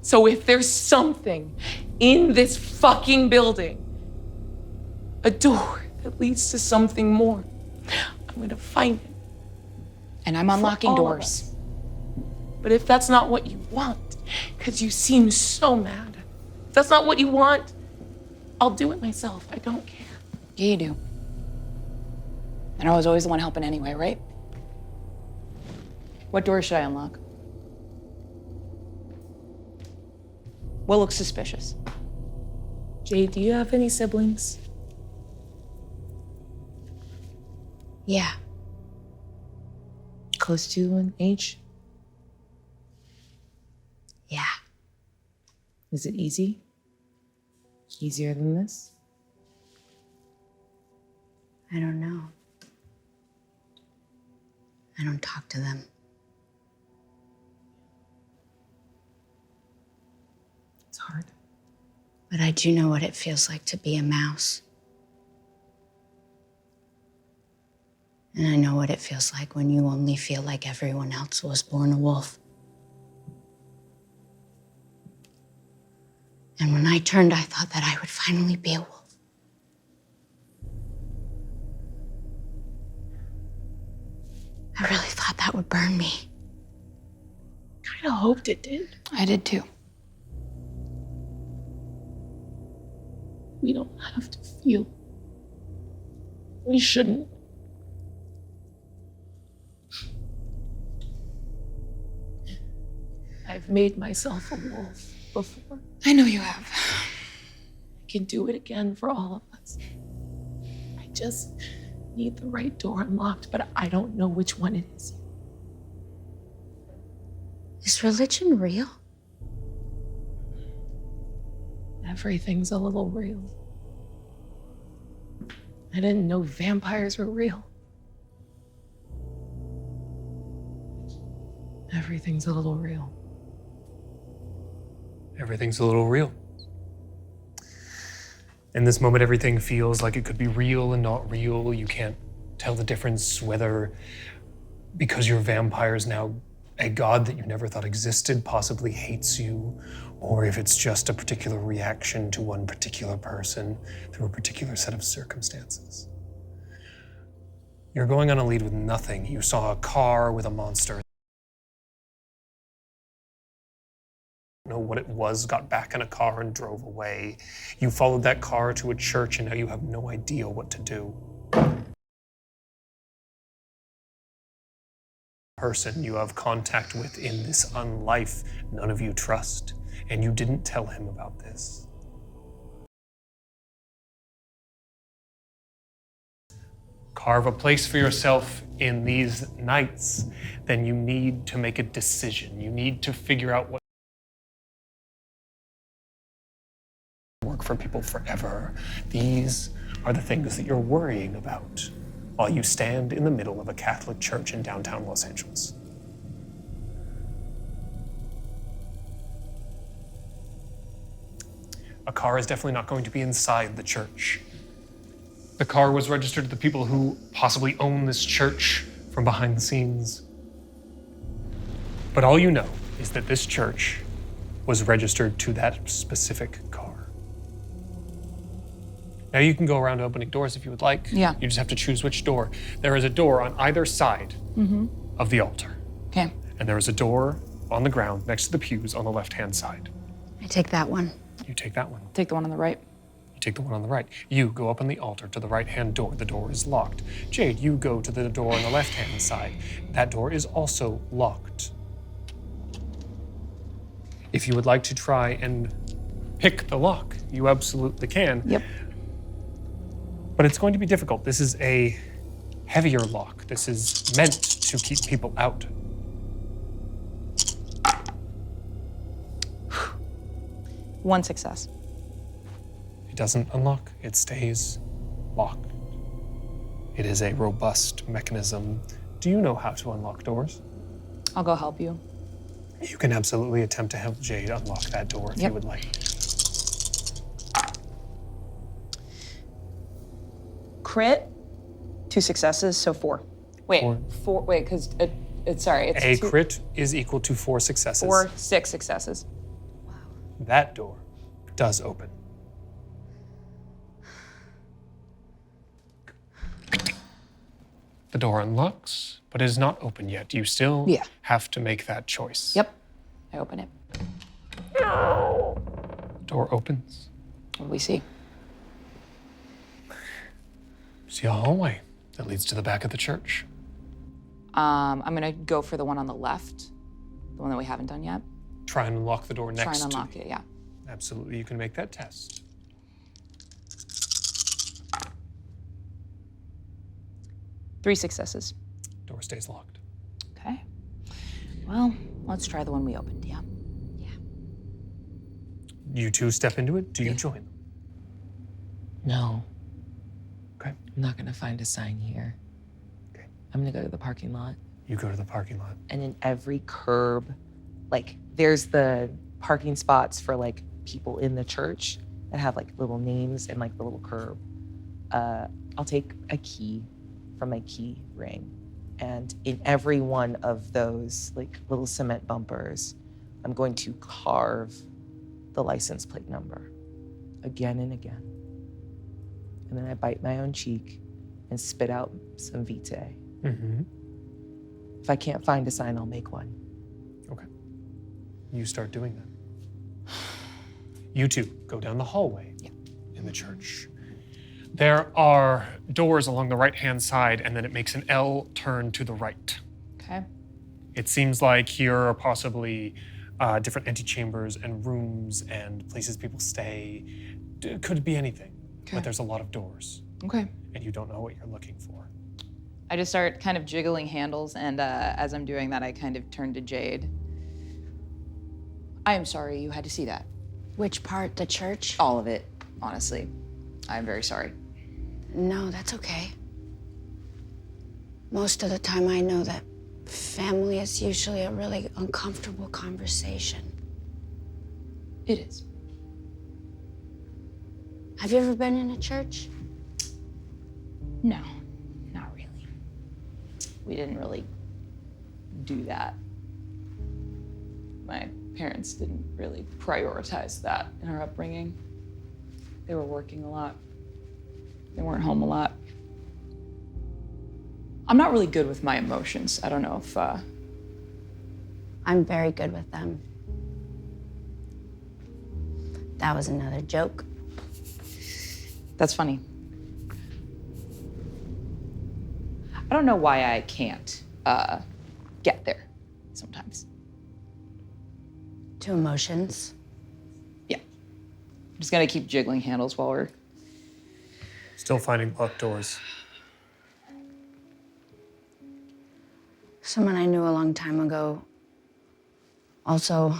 So if there's something in this fucking building, a door that leads to something more, I'm gonna find it. And I'm unlocking all of doors. us. But if that's not what you want, because you seem so mad, if that's not what you want, I'll do it myself. I don't care. Yeah, you do. And I was always the one helping anyway, right? What door should I unlock? What looks suspicious? Jay, do you have any siblings? Yeah. Close to you in age? Yeah. Is it easy? Easier than this? I don't know. I don't talk to them. It's hard. But I do know what it feels like to be a mouse. And I know what it feels like when you only feel like everyone else was born a wolf. And when I turned, I thought that I would finally be a wolf. I really thought that would burn me. I of hoped it did. I did too. We don't have to feel. We shouldn't. I've made myself a wolf before. I know you have. I can do it again for all of us. I just need the right door unlocked, but I don't know which one it is. Is religion real? Everything's a little real. I didn't know vampires were real. Everything's a little real. Everything's a little real. In this moment, everything feels like it could be real and not real. You can't tell the difference whether, because your vampire is now a god that you never thought existed, possibly hates you, or if it's just a particular reaction to one particular person through a particular set of circumstances. You're going on a lead with nothing. You saw a car with a monster. Know what it was, got back in a car and drove away. You followed that car to a church and now you have no idea what to do. Person you have contact with in this unlife, none of you trust, and you didn't tell him about this. Carve a place for yourself in these nights, then you need to make a decision. You need to figure out what work for people forever. These are the things that you're worrying about while you stand in the middle of a Catholic church in downtown Los Angeles. A car is definitely not going to be inside the church. The car was registered to the people who possibly own this church from behind the scenes. But all you know is that this church was registered to that specific car. Now you can go around opening doors if you would like. Yeah. You just have to choose which door. There is a door on either side of the altar. Okay. And there is a door on the ground next to the pews on the left-hand side. I take that one. You take that one. Take the one on the right. You take the one on the right. You go up on the altar to the right-hand door. The door is locked. Jade, you go to the door on the left-hand side. That door is also locked. If you would like to try and pick the lock, you absolutely can. Yep. But it's going to be difficult. This is a heavier lock. This is meant to keep people out. One success. It doesn't unlock, it stays locked. It is a robust mechanism. Do you know how to unlock doors? I'll go help you. You can absolutely attempt to help Jade unlock that door if you would like. Crit, 2 successes, so 4. Wait, Four. 4. Wait, because it's sorry. It's A 2, crit is equal to 4 successes. 4, 6 successes. That door does open. The door unlocks, but is not open yet. You still have to make that choice. Yep. I open it. Door opens. What do we see? See a hallway that leads to the back of the church. I'm gonna go for the one on the left, the one that we haven't done yet. Try and unlock the door next Try and to unlock it, yeah. Absolutely, you can make that test. Three successes. Door stays locked. Okay. Well, let's try the one we opened, yeah. You two step into it. Do you join them? No. Okay. I'm not gonna find a sign here. Okay. I'm gonna go to the parking lot. You go to the parking lot. And in every curb, like there's the parking spots for like people in the church that have like little names and like the little curb. I'll take a key from my key ring. And in every one of those like little cement bumpers, I'm going to carve the license plate number again and again. And then I bite my own cheek and spit out some vitae. Mm-hmm. If I can't find a sign, I'll make one. Okay. you start doing that. You two go down the hallway in the church. There are doors along the right-hand side, and then it makes an L turn to the right. Okay. It seems like here are possibly different antechambers and rooms and places people stay. It could be anything, but there's a lot of doors, Okay. and you don't know what you're looking for. I just start kind of jiggling handles, and as I'm doing that, I kind of turn to Jade. I am sorry you had to see that. Which part? The church? All of it, honestly. I'm very sorry. No, that's okay. Most of the time, I know that family is usually a really uncomfortable conversation. It is. Have you ever been in a church? No, not really. We didn't really do that. My parents didn't really prioritize that in our upbringing. They were working a lot. They weren't home a lot. I'm not really good with my emotions. I don't know if, I'm very good with them. That was another joke. That's funny. I don't know why I can't get there sometimes. To emotions. Yeah. I'm just gonna keep jiggling handles while we're... Still finding locked doors. Someone I knew a long time ago also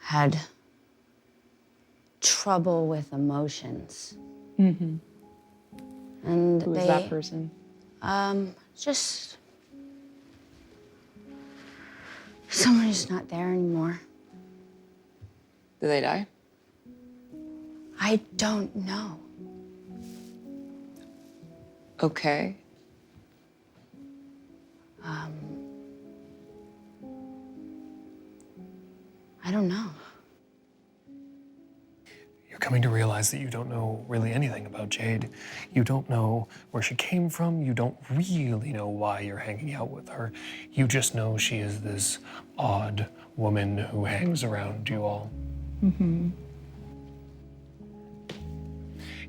had trouble with emotions. Mm-hmm. And Who is that person? Just someone who's not there anymore. Did they die? I don't know. Okay. I don't know. You're coming to realize that you don't know really anything about Jade. You don't know where she came from. You don't really know why you're hanging out with her. You just know she is this odd woman who hangs around you all. Mm-hmm.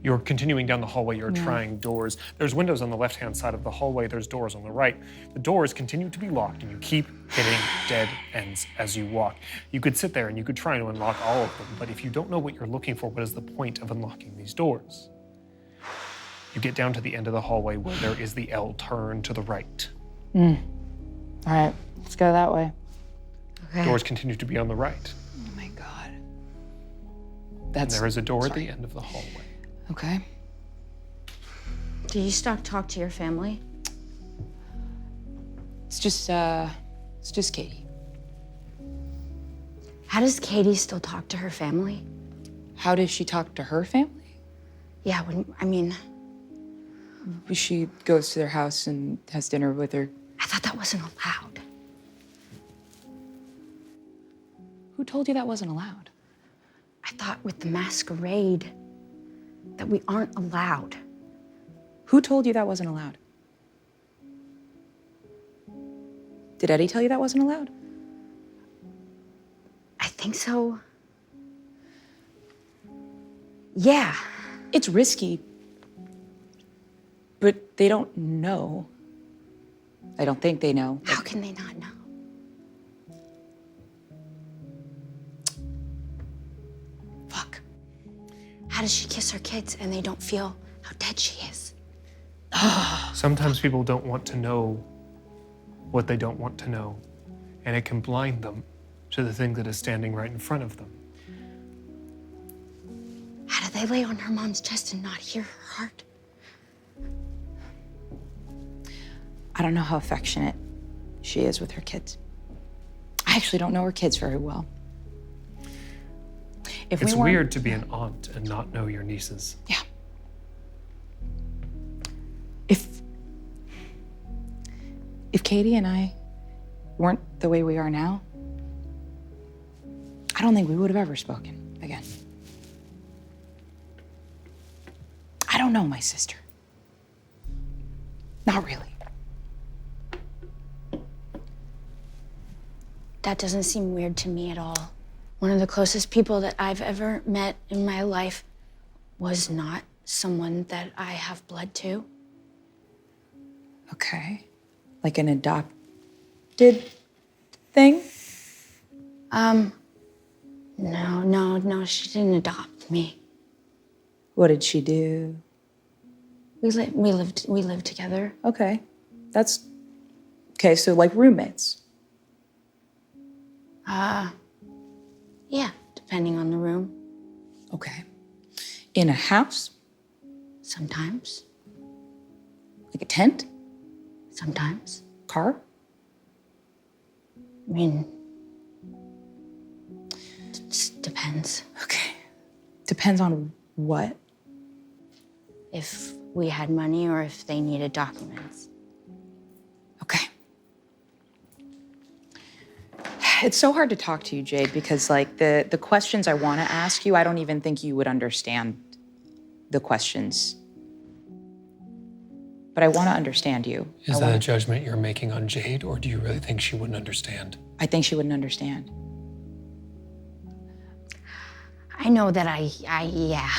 You're continuing down the hallway, you're trying doors. There's windows on the left-hand side of the hallway, there's doors on the right. The doors continue to be locked and you keep hitting dead ends as you walk. You could sit there and you could try to unlock all of them, but if you don't know what you're looking for, what is the point of unlocking these doors? You get down to the end of the hallway where there is the L turn to the right. All right, let's go that way. Okay. Doors continue to be on the right. Oh my God. And there is a door at the end of the hallway. Okay. Do you talk to your family? It's just Katie. How does Katie still talk to her family? How does she talk to her family? Yeah, She goes to their house and has dinner with her. I thought that wasn't allowed. Who told you that wasn't allowed? I thought with the masquerade that we aren't allowed. Who told you that wasn't allowed? Did Eddie tell you that wasn't allowed? I think so. Yeah. It's risky, but they don't know. I don't think they know. How can they not know? Fuck. How does she kiss her kids and they don't feel how dead she is? Sometimes people don't want to know what they don't want to know, and it can blind them to the thing that is standing right in front of them. How do they lay on her mom's chest and not hear her heart? I don't know how affectionate she is with her kids. I actually don't know her kids very well. If It's we weren't- weird to be an aunt and not know your nieces. Yeah. If Katie and I weren't the way we are now, I don't think we would have ever spoken again. I don't know my sister. Not really. That doesn't seem weird to me at all. One of the closest people that I've ever met in my life was not someone that I have blood to. Okay. Like an adopted thing? No, she didn't adopt me. What did she do? We lived together. Okay. That's okay, so like roommates. Yeah, depending on the room. Okay. In a house? Sometimes. Like a tent? Sometimes. Car? I mean, it just depends. Okay. Depends on what? If we had money or if they needed documents. Okay. It's so hard to talk to you, Jade, because like the questions I want to ask you, I don't even think you would understand the questions. But I want to understand you. Is that a judgment you're making on Jade, or do you really think she wouldn't understand? I think she wouldn't understand. I know that yeah.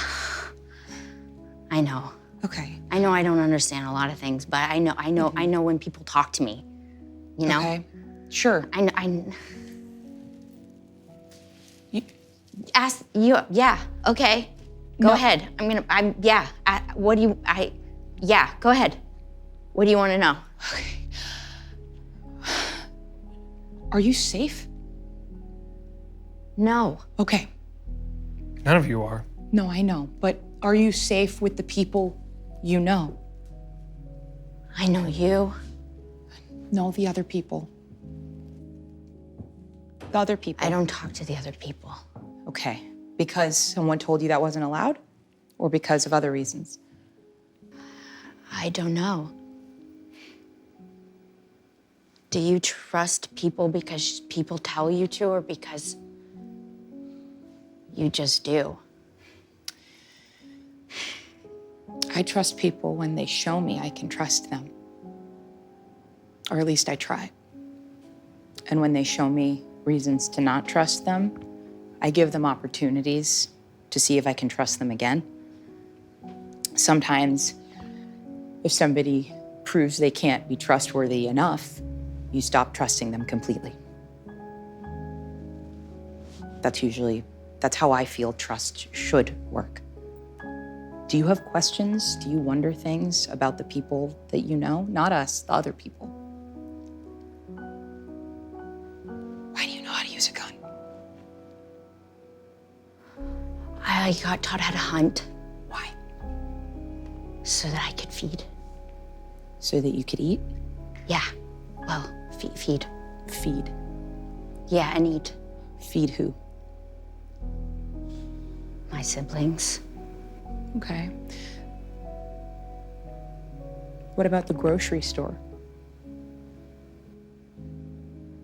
I know. Okay. I know I don't understand a lot of things, but I know when people talk to me, you know? Okay. Sure. Ask you, yeah, okay. Go ahead. Go ahead. What do you want to know? Okay. Are you safe? No. Okay. None of you are. No, I know. But are you safe with the people you know? I know you. No, the other people. The other people. I don't talk to the other people. Okay. Because someone told you that wasn't allowed? Or because of other reasons? I don't know. Do you trust people because people tell you to, or because you just do? I trust people when they show me I can trust them. Or at least I try. And when they show me reasons to not trust them, I give them opportunities to see if I can trust them again. Sometimes, if somebody proves they can't be trustworthy enough, you stop trusting them completely. That's how I feel trust should work. Do you have questions? Do you wonder things about the people that you know? Not us, the other people. Why do you know how to use a gun? I got taught how to hunt Why? so that I could feed. So that you could eat? Yeah, well, feed. Feed. Yeah, and eat. Feed who? My siblings. Okay. What about the grocery store?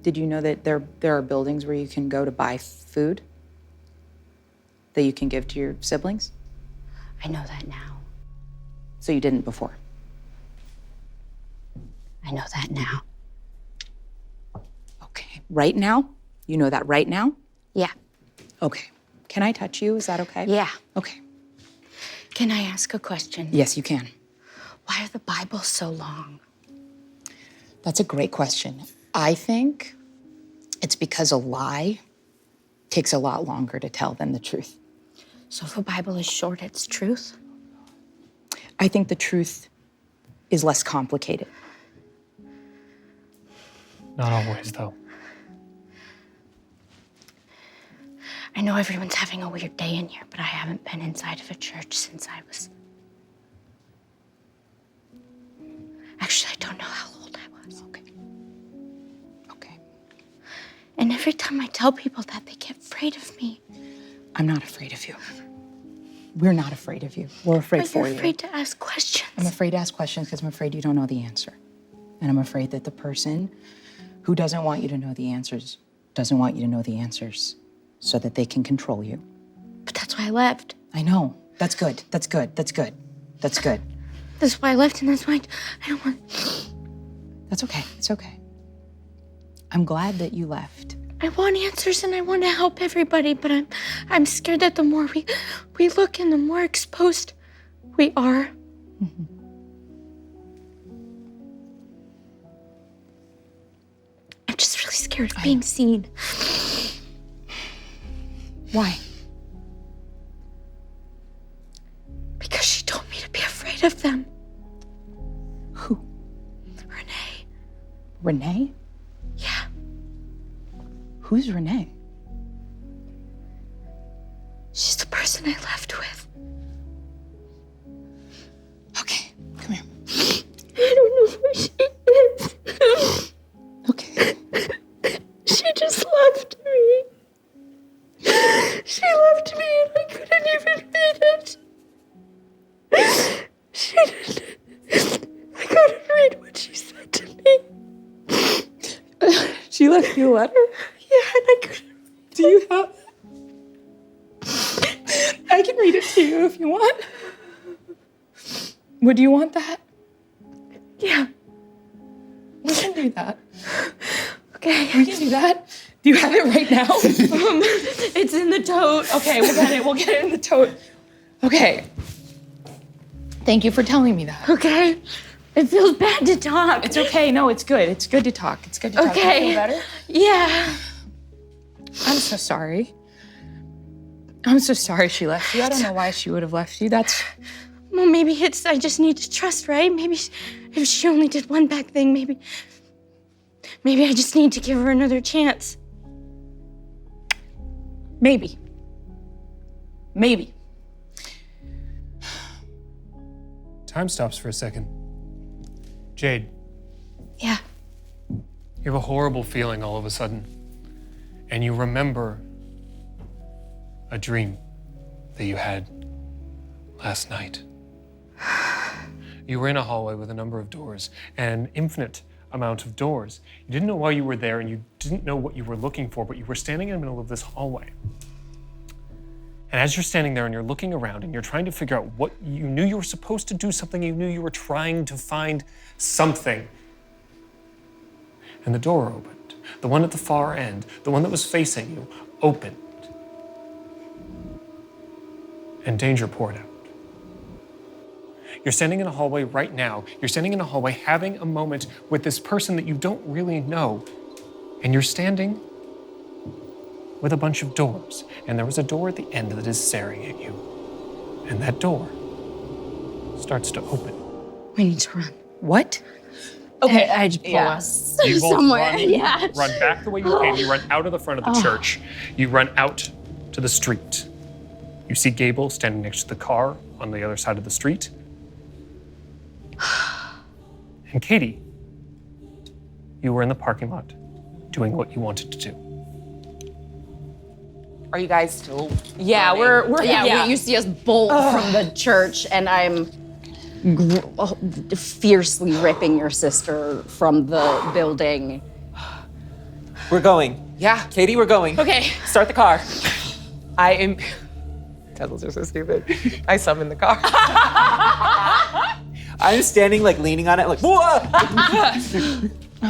Did you know that there are buildings where you can go to buy food that you can give to your siblings? I know that now. So you didn't before? I know that now. Okay. Right now? You know that right now? Yeah. Okay. Can I touch you? Is that okay? Yeah. Okay. Can I ask a question? Yes, you can. Why are the Bibles so long? That's a great question. I think it's because a lie takes a lot longer to tell than the truth. So if a Bible is short, it's truth? I think the truth is less complicated. Not always, though. I know everyone's having a weird day in here, but I haven't been inside of a church since I was... Actually, I don't know how old I was. Okay. And every time I tell people that, they get afraid of me. I'm not afraid of you. We're not afraid of you. We're afraid But for you're you. afraid to ask questions. I'm afraid to ask questions because I'm afraid you don't know the answer. And I'm afraid that the person who doesn't want you to know the answers doesn't want you to know the answers so that they can control you. But that's why I left. I know. That's good. That's good. That's good. That's good. That's why I left, and that's why I don't want... That's okay. It's okay. I'm glad that you left I want answers and I want to help everybody, but I'm scared that the more we look and the more exposed we are. I'm just really scared of being seen. Why? Because she told me to be afraid of them. Who? Renee. Renee? Yeah. Who's Renee? She's the person I left with. Okay, come here. I don't know where she is. Okay. She just left me. She left me and I couldn't even read it. She didn't. I couldn't read what she said to me. She left you a letter? Yeah, and I couldn't. Do you have it? I can read it to you if you want. Would you want that? Yeah. We can do that. Okay. We can do that. Do you have it right now? It's in the tote. Okay, we'll get it. We'll get it in the tote. Okay. Thank you for telling me that. Okay. It feels bad to talk. It's okay. No, it's good. It's good to talk. It's good to talk. Okay. Do you feel better? Yeah. I'm so sorry. I'm so sorry she left you. I don't know why she would have left you. That's... Well, maybe I just need to trust, right? Maybe if she only did one bad thing, maybe I just need to give her another chance. Maybe. Maybe. Time stops for a second. Jade, Yeah. you have a horrible feeling all of a sudden, and you remember a dream that you had last night. You were in a hallway with a number of doors, an infinite amount of doors. You didn't know why you were there, and you didn't know what you were looking for, but you were standing in the middle of this hallway. And as you're standing there and you're looking around and you're trying to figure out what you knew you were supposed to do, something you knew you were trying to find something. And the door opened. The one at the far end, the one that was facing you, opened. And danger poured out. You're standing in a hallway right now. You're standing in a hallway having a moment with this person that you don't really know. And you're standing with a bunch of doors. And there was a door at the end that is staring at you. And that door starts to open. We need to run. What? Okay, I just pull us You both somewhere. run, run back the way you came. You run out of the front of the church. You run out to the street. You see Gable standing next to the car on the other side of the street. And Katie, you were in the parking lot doing what you wanted to do. Are you guys still? Yeah, running? we're You see us bolt from the church, and I'm fiercely ripping your sister from the building. We're going. Yeah. Katie, we're going. Okay. Start the car. I am. Devils are so stupid. I summoned the car. I'm standing, like, leaning on it, like, whoa!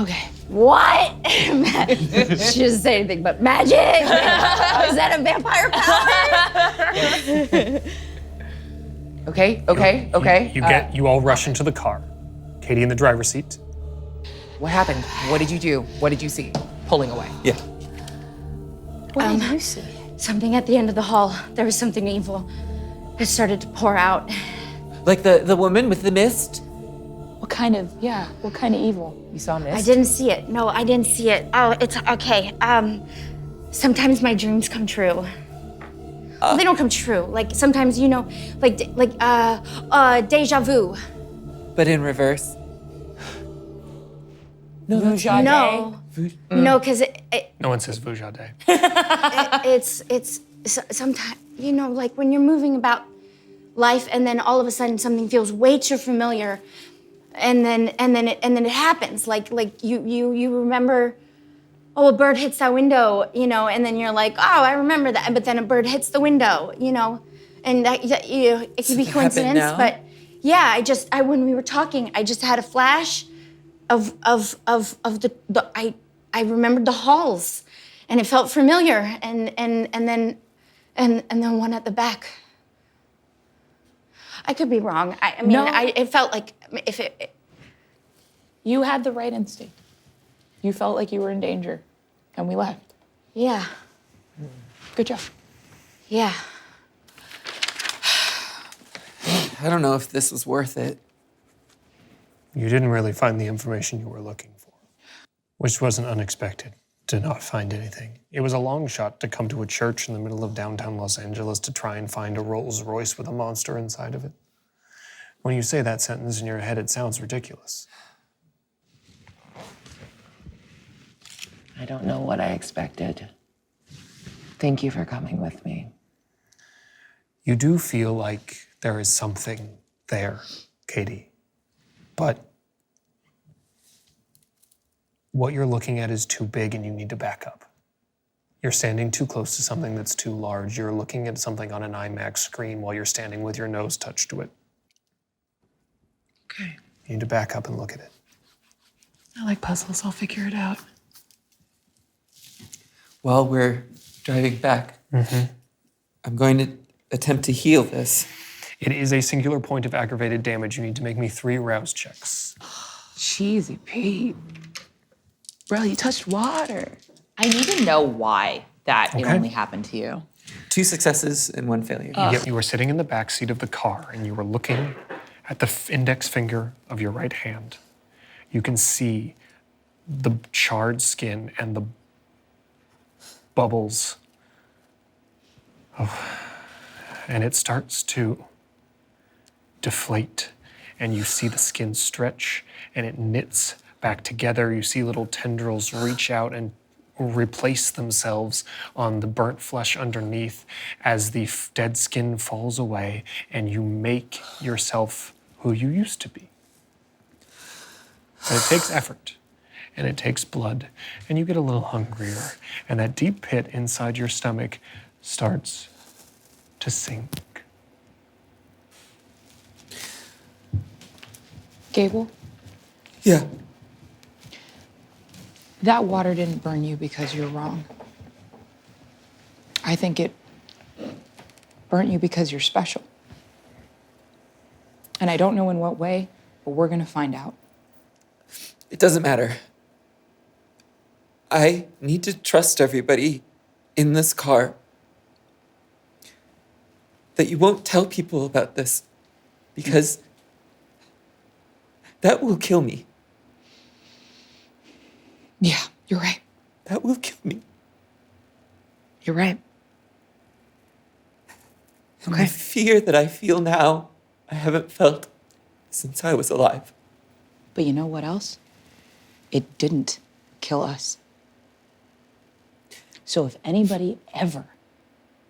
Okay. What? She doesn't say anything but magic. Is that a vampire power? Okay. You all rush into the car. Katie in the driver's seat. What happened? What did you do? What did you see? Pulling away. Yeah. What did you see? Something at the end of the hall. There was something evil. It started to pour out. Like the woman with the mist? What kind of evil? You saw mist? I didn't see it. No, I didn't see it. Oh, it's okay. Sometimes my dreams come true. Well, they don't come true. Like sometimes, like deja vu. But in reverse. No, No, because No one says Vujade. it's sometimes, like when you're moving about life and then all of a sudden something feels way too familiar, and then it happens. Like you remember, oh, a bird hits that window, and then you're like, oh, I remember that, but then a bird hits the window, and it could be coincidence, now? but yeah, when we were talking, I just had a flash of I remembered the halls, and it felt familiar, and then one at the back. I could be wrong. I mean, No. it felt like if it. You had the right instinct. You felt like you were in danger, and we left. Yeah. Good job. Yeah. I don't know if this was worth it. You didn't really find the information you were looking for, which wasn't unexpected to not find anything. It was a long shot to come to a church in the middle of downtown Los Angeles to try and find a Rolls Royce with a monster inside of it. When you say that sentence in your head, it sounds ridiculous. I don't know what I expected. Thank you for coming with me. You do feel like there is something there, Katie. But what you're looking at is too big and you need to back up. You're standing too close to something that's too large. You're looking at something on an IMAX screen while you're standing with your nose touched to it. Okay. You need to back up and look at it. I like puzzles. I'll figure it out. While we're driving back, I'm going to attempt to heal this. It is a singular point of aggravated damage. You need to make me 3 rouse checks. Cheesy Pete. Bro, you touched water. I need to know why that it Okay. only happened to you. 2 successes and 1 failure. You were sitting in the back seat of the car and you were looking at the index finger of your right hand. You can see the charred skin and the bubbles and it starts to deflate and you see the skin stretch and it knits back together. You see little tendrils reach out and replace themselves on the burnt flesh underneath as the dead skin falls away and you make yourself who you used to be. But it takes effort and it takes blood and you get a little hungrier and that deep pit inside your stomach starts to sink. Gable, Yeah. that water didn't burn you because you're wrong. I think it burnt you because you're special. And I don't know in what way, but we're gonna find out. It doesn't matter. I need to trust everybody in this car that you won't tell people about this because that will kill me. Yeah, you're right. That will kill me. You're right. And the fear that I feel now, I haven't felt since I was alive. But you know what else? It didn't kill us. So if anybody ever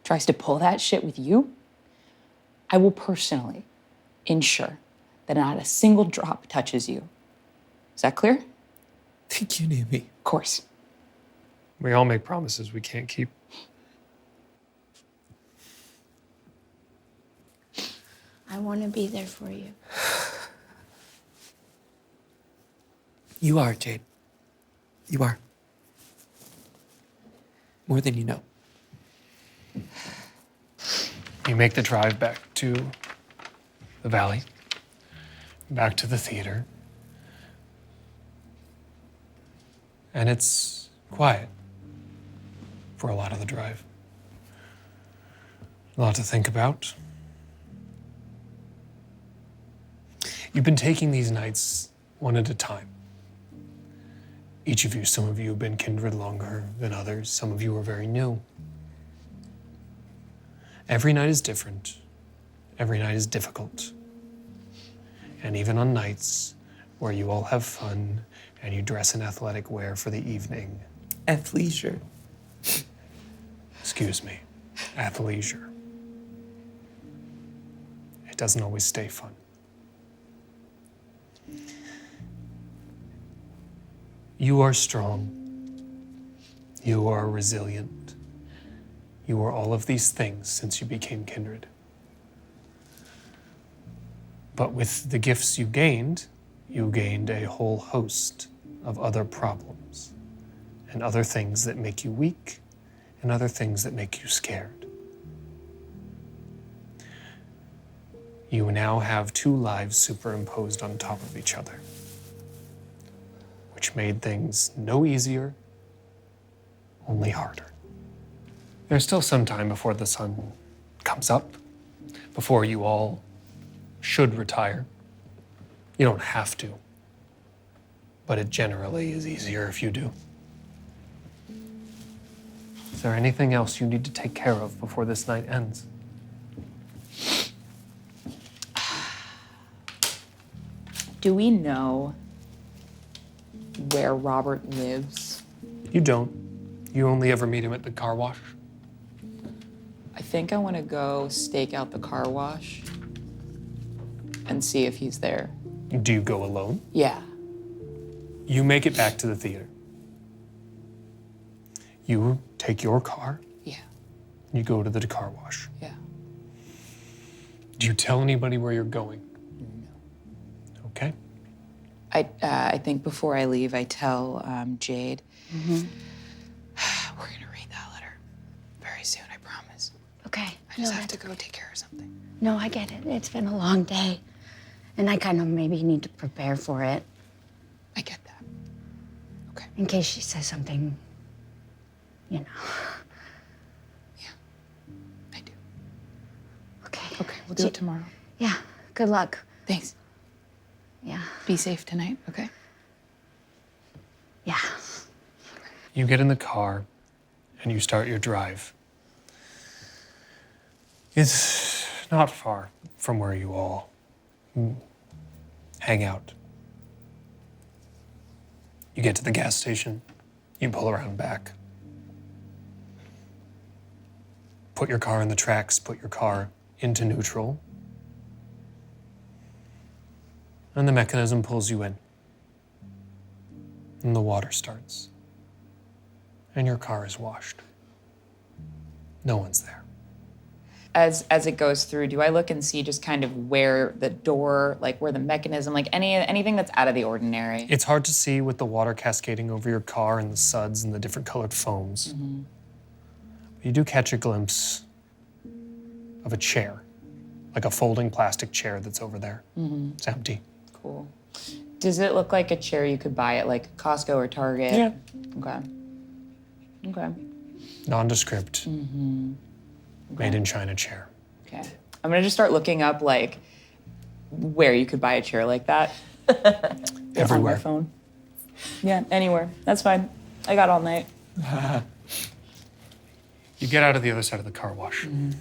tries to pull that shit with you, I will personally ensure that not a single drop touches you. Is that clear? Think you knew me. Of course. We all make promises we can't keep. I want to be there for you. You are, Jade. You are. More than you know. You make the drive back to the valley, back to the theater. And it's quiet for a lot of the drive. A lot to think about. You've been taking these nights one at a time. Each of you, some of you have been kindred longer than others. Some of you are very new. Every night is different. Every night is difficult. And even on nights where you all have fun and you dress in athletic wear for the evening. Athleisure. Excuse me, athleisure. It doesn't always stay fun. You are strong. You are resilient. You are all of these things since you became kindred. But with the gifts you gained a whole host of other problems. and other things that make you weak, and other things that make you scared. You now have two lives superimposed on top of each other, which made things no easier, only harder. There's still some time before the sun comes up, before you all should retire. You don't have to, but it generally is easier if you do. Is there anything else you need to take care of before this night ends? Do we know where Robert lives? You don't. You only ever meet him at the car wash. I think I want to go stake out the car wash and see if he's there. Do you go alone? Yeah. You make it back to the theater. You take your car, Yeah. you go to the car wash. Yeah. Do you tell anybody where you're going? No. Okay. I think before I leave, I tell Jade, we're gonna read that letter very soon, I promise. Okay. I just have to go take care of something. No, I get it. It's been a long day. And I kind of maybe need to prepare for it I get that. Okay. in case she says something, you know. Yeah. I do. Okay. Okay, we'll do it tomorrow. Yeah. Good luck. Thanks. Yeah. Be safe tonight, okay? Yeah. You get in the car and you start your drive. It's not far from where you all hang out. You get to the gas station, you pull around back. Put your car in the tracks, put your car into neutral. And the mechanism pulls you in. And the water starts. And your car is washed. No one's there. As it goes through, do I look and see just kind of where the door, like where the mechanism, like anything that's out of the ordinary? It's hard to see with the water cascading over your car and the suds and the different colored foams. Mm-hmm. But you do catch a glimpse of a chair, like a folding plastic chair that's over there. Mm-hmm. It's empty. Cool. Does it look like a chair you could buy at like Costco or Target? Yeah. Okay. Okay. Nondescript. Mm-hmm. Made in China chair. Okay. I'm gonna just start looking up like where you could buy a chair like that. Everywhere. On my phone. Yeah, anywhere. That's fine. I got all night. You get out of the other side of the car wash. And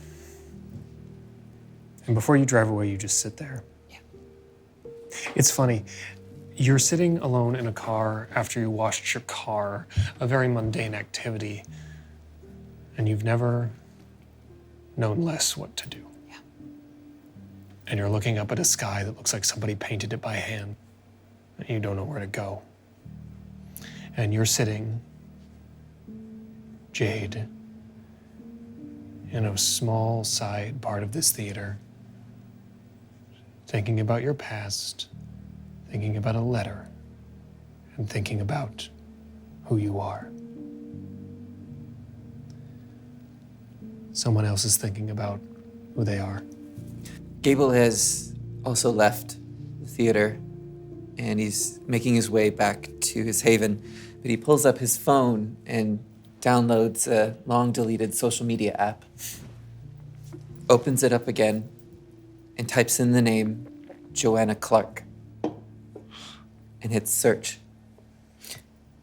before you drive away, you just sit there. Yeah. It's funny. You're sitting alone in a car after you washed your car, a very mundane activity, and you've never known less what to do. Yeah. And you're looking up at a sky that looks like somebody painted it by hand, and you don't know where to go. And you're sitting, Jade, in a small side part of this theater, thinking about your past, thinking about a letter, and thinking about who you are. Someone else is thinking about who they are. Gable has also left the theater and he's making his way back to his haven, but he pulls up his phone and downloads a long deleted social media app, opens it up again, and types in the name Joanna Clark and hits search.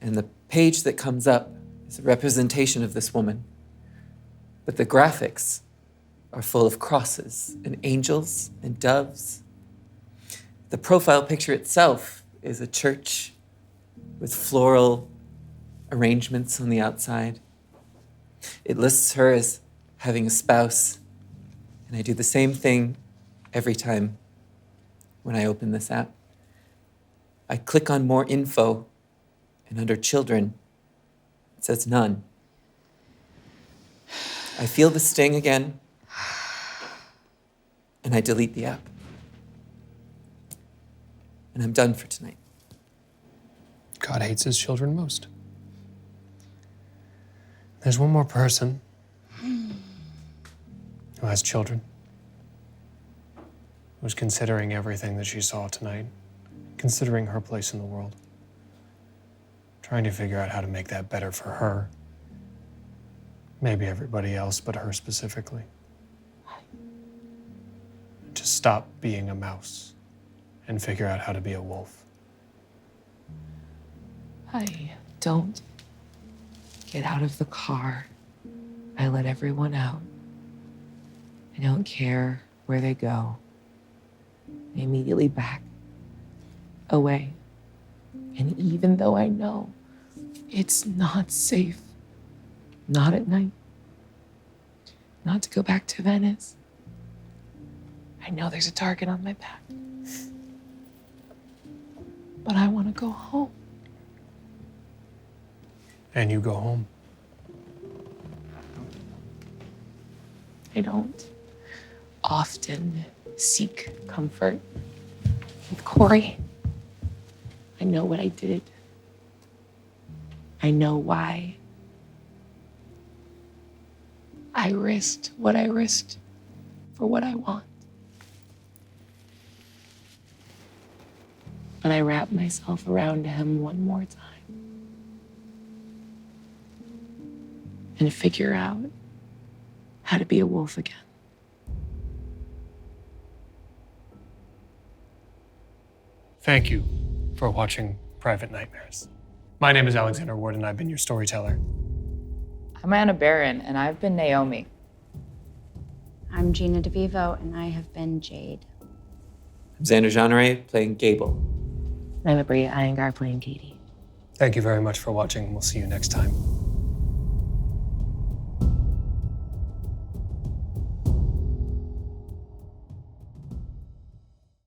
And the page that comes up is a representation of this woman, but the graphics are full of crosses and angels and doves. The profile picture itself is a church with floral arrangements on the outside. It lists her as having a spouse, and I do the same thing every time when I open this app. I click on more info, and under children, it says none. I feel the sting again, and I delete the app. And I'm done for tonight. God hates his children most. There's one more person who has children, who's considering everything that she saw tonight, considering her place in the world, trying to figure out how to make that better for her. Maybe everybody else, but her specifically. To stop being a mouse and figure out how to be a wolf. I don't get out of the car. I let everyone out. I don't care where they go. I immediately back away. And even though I know it's not safe, not at night, not to go back to Venice, I know there's a target on my back. But I want to go home. And you go home. I don't often seek comfort with Corey. I know what I did. I know why. I risked what I risked for what I want. But I wrap myself around him one more time and figure out how to be a wolf again. Thank you for watching Private Nightmares. My name is Alexander Ward, and I've been your storyteller. I'm Anna Barron, and I've been Naomi. I'm Gina DeVivo, and I have been Jade. I'm Xander Genre, playing Gable. I'm Abria Iyengar playing Katie. Thank you very much for watching. We'll see you next time.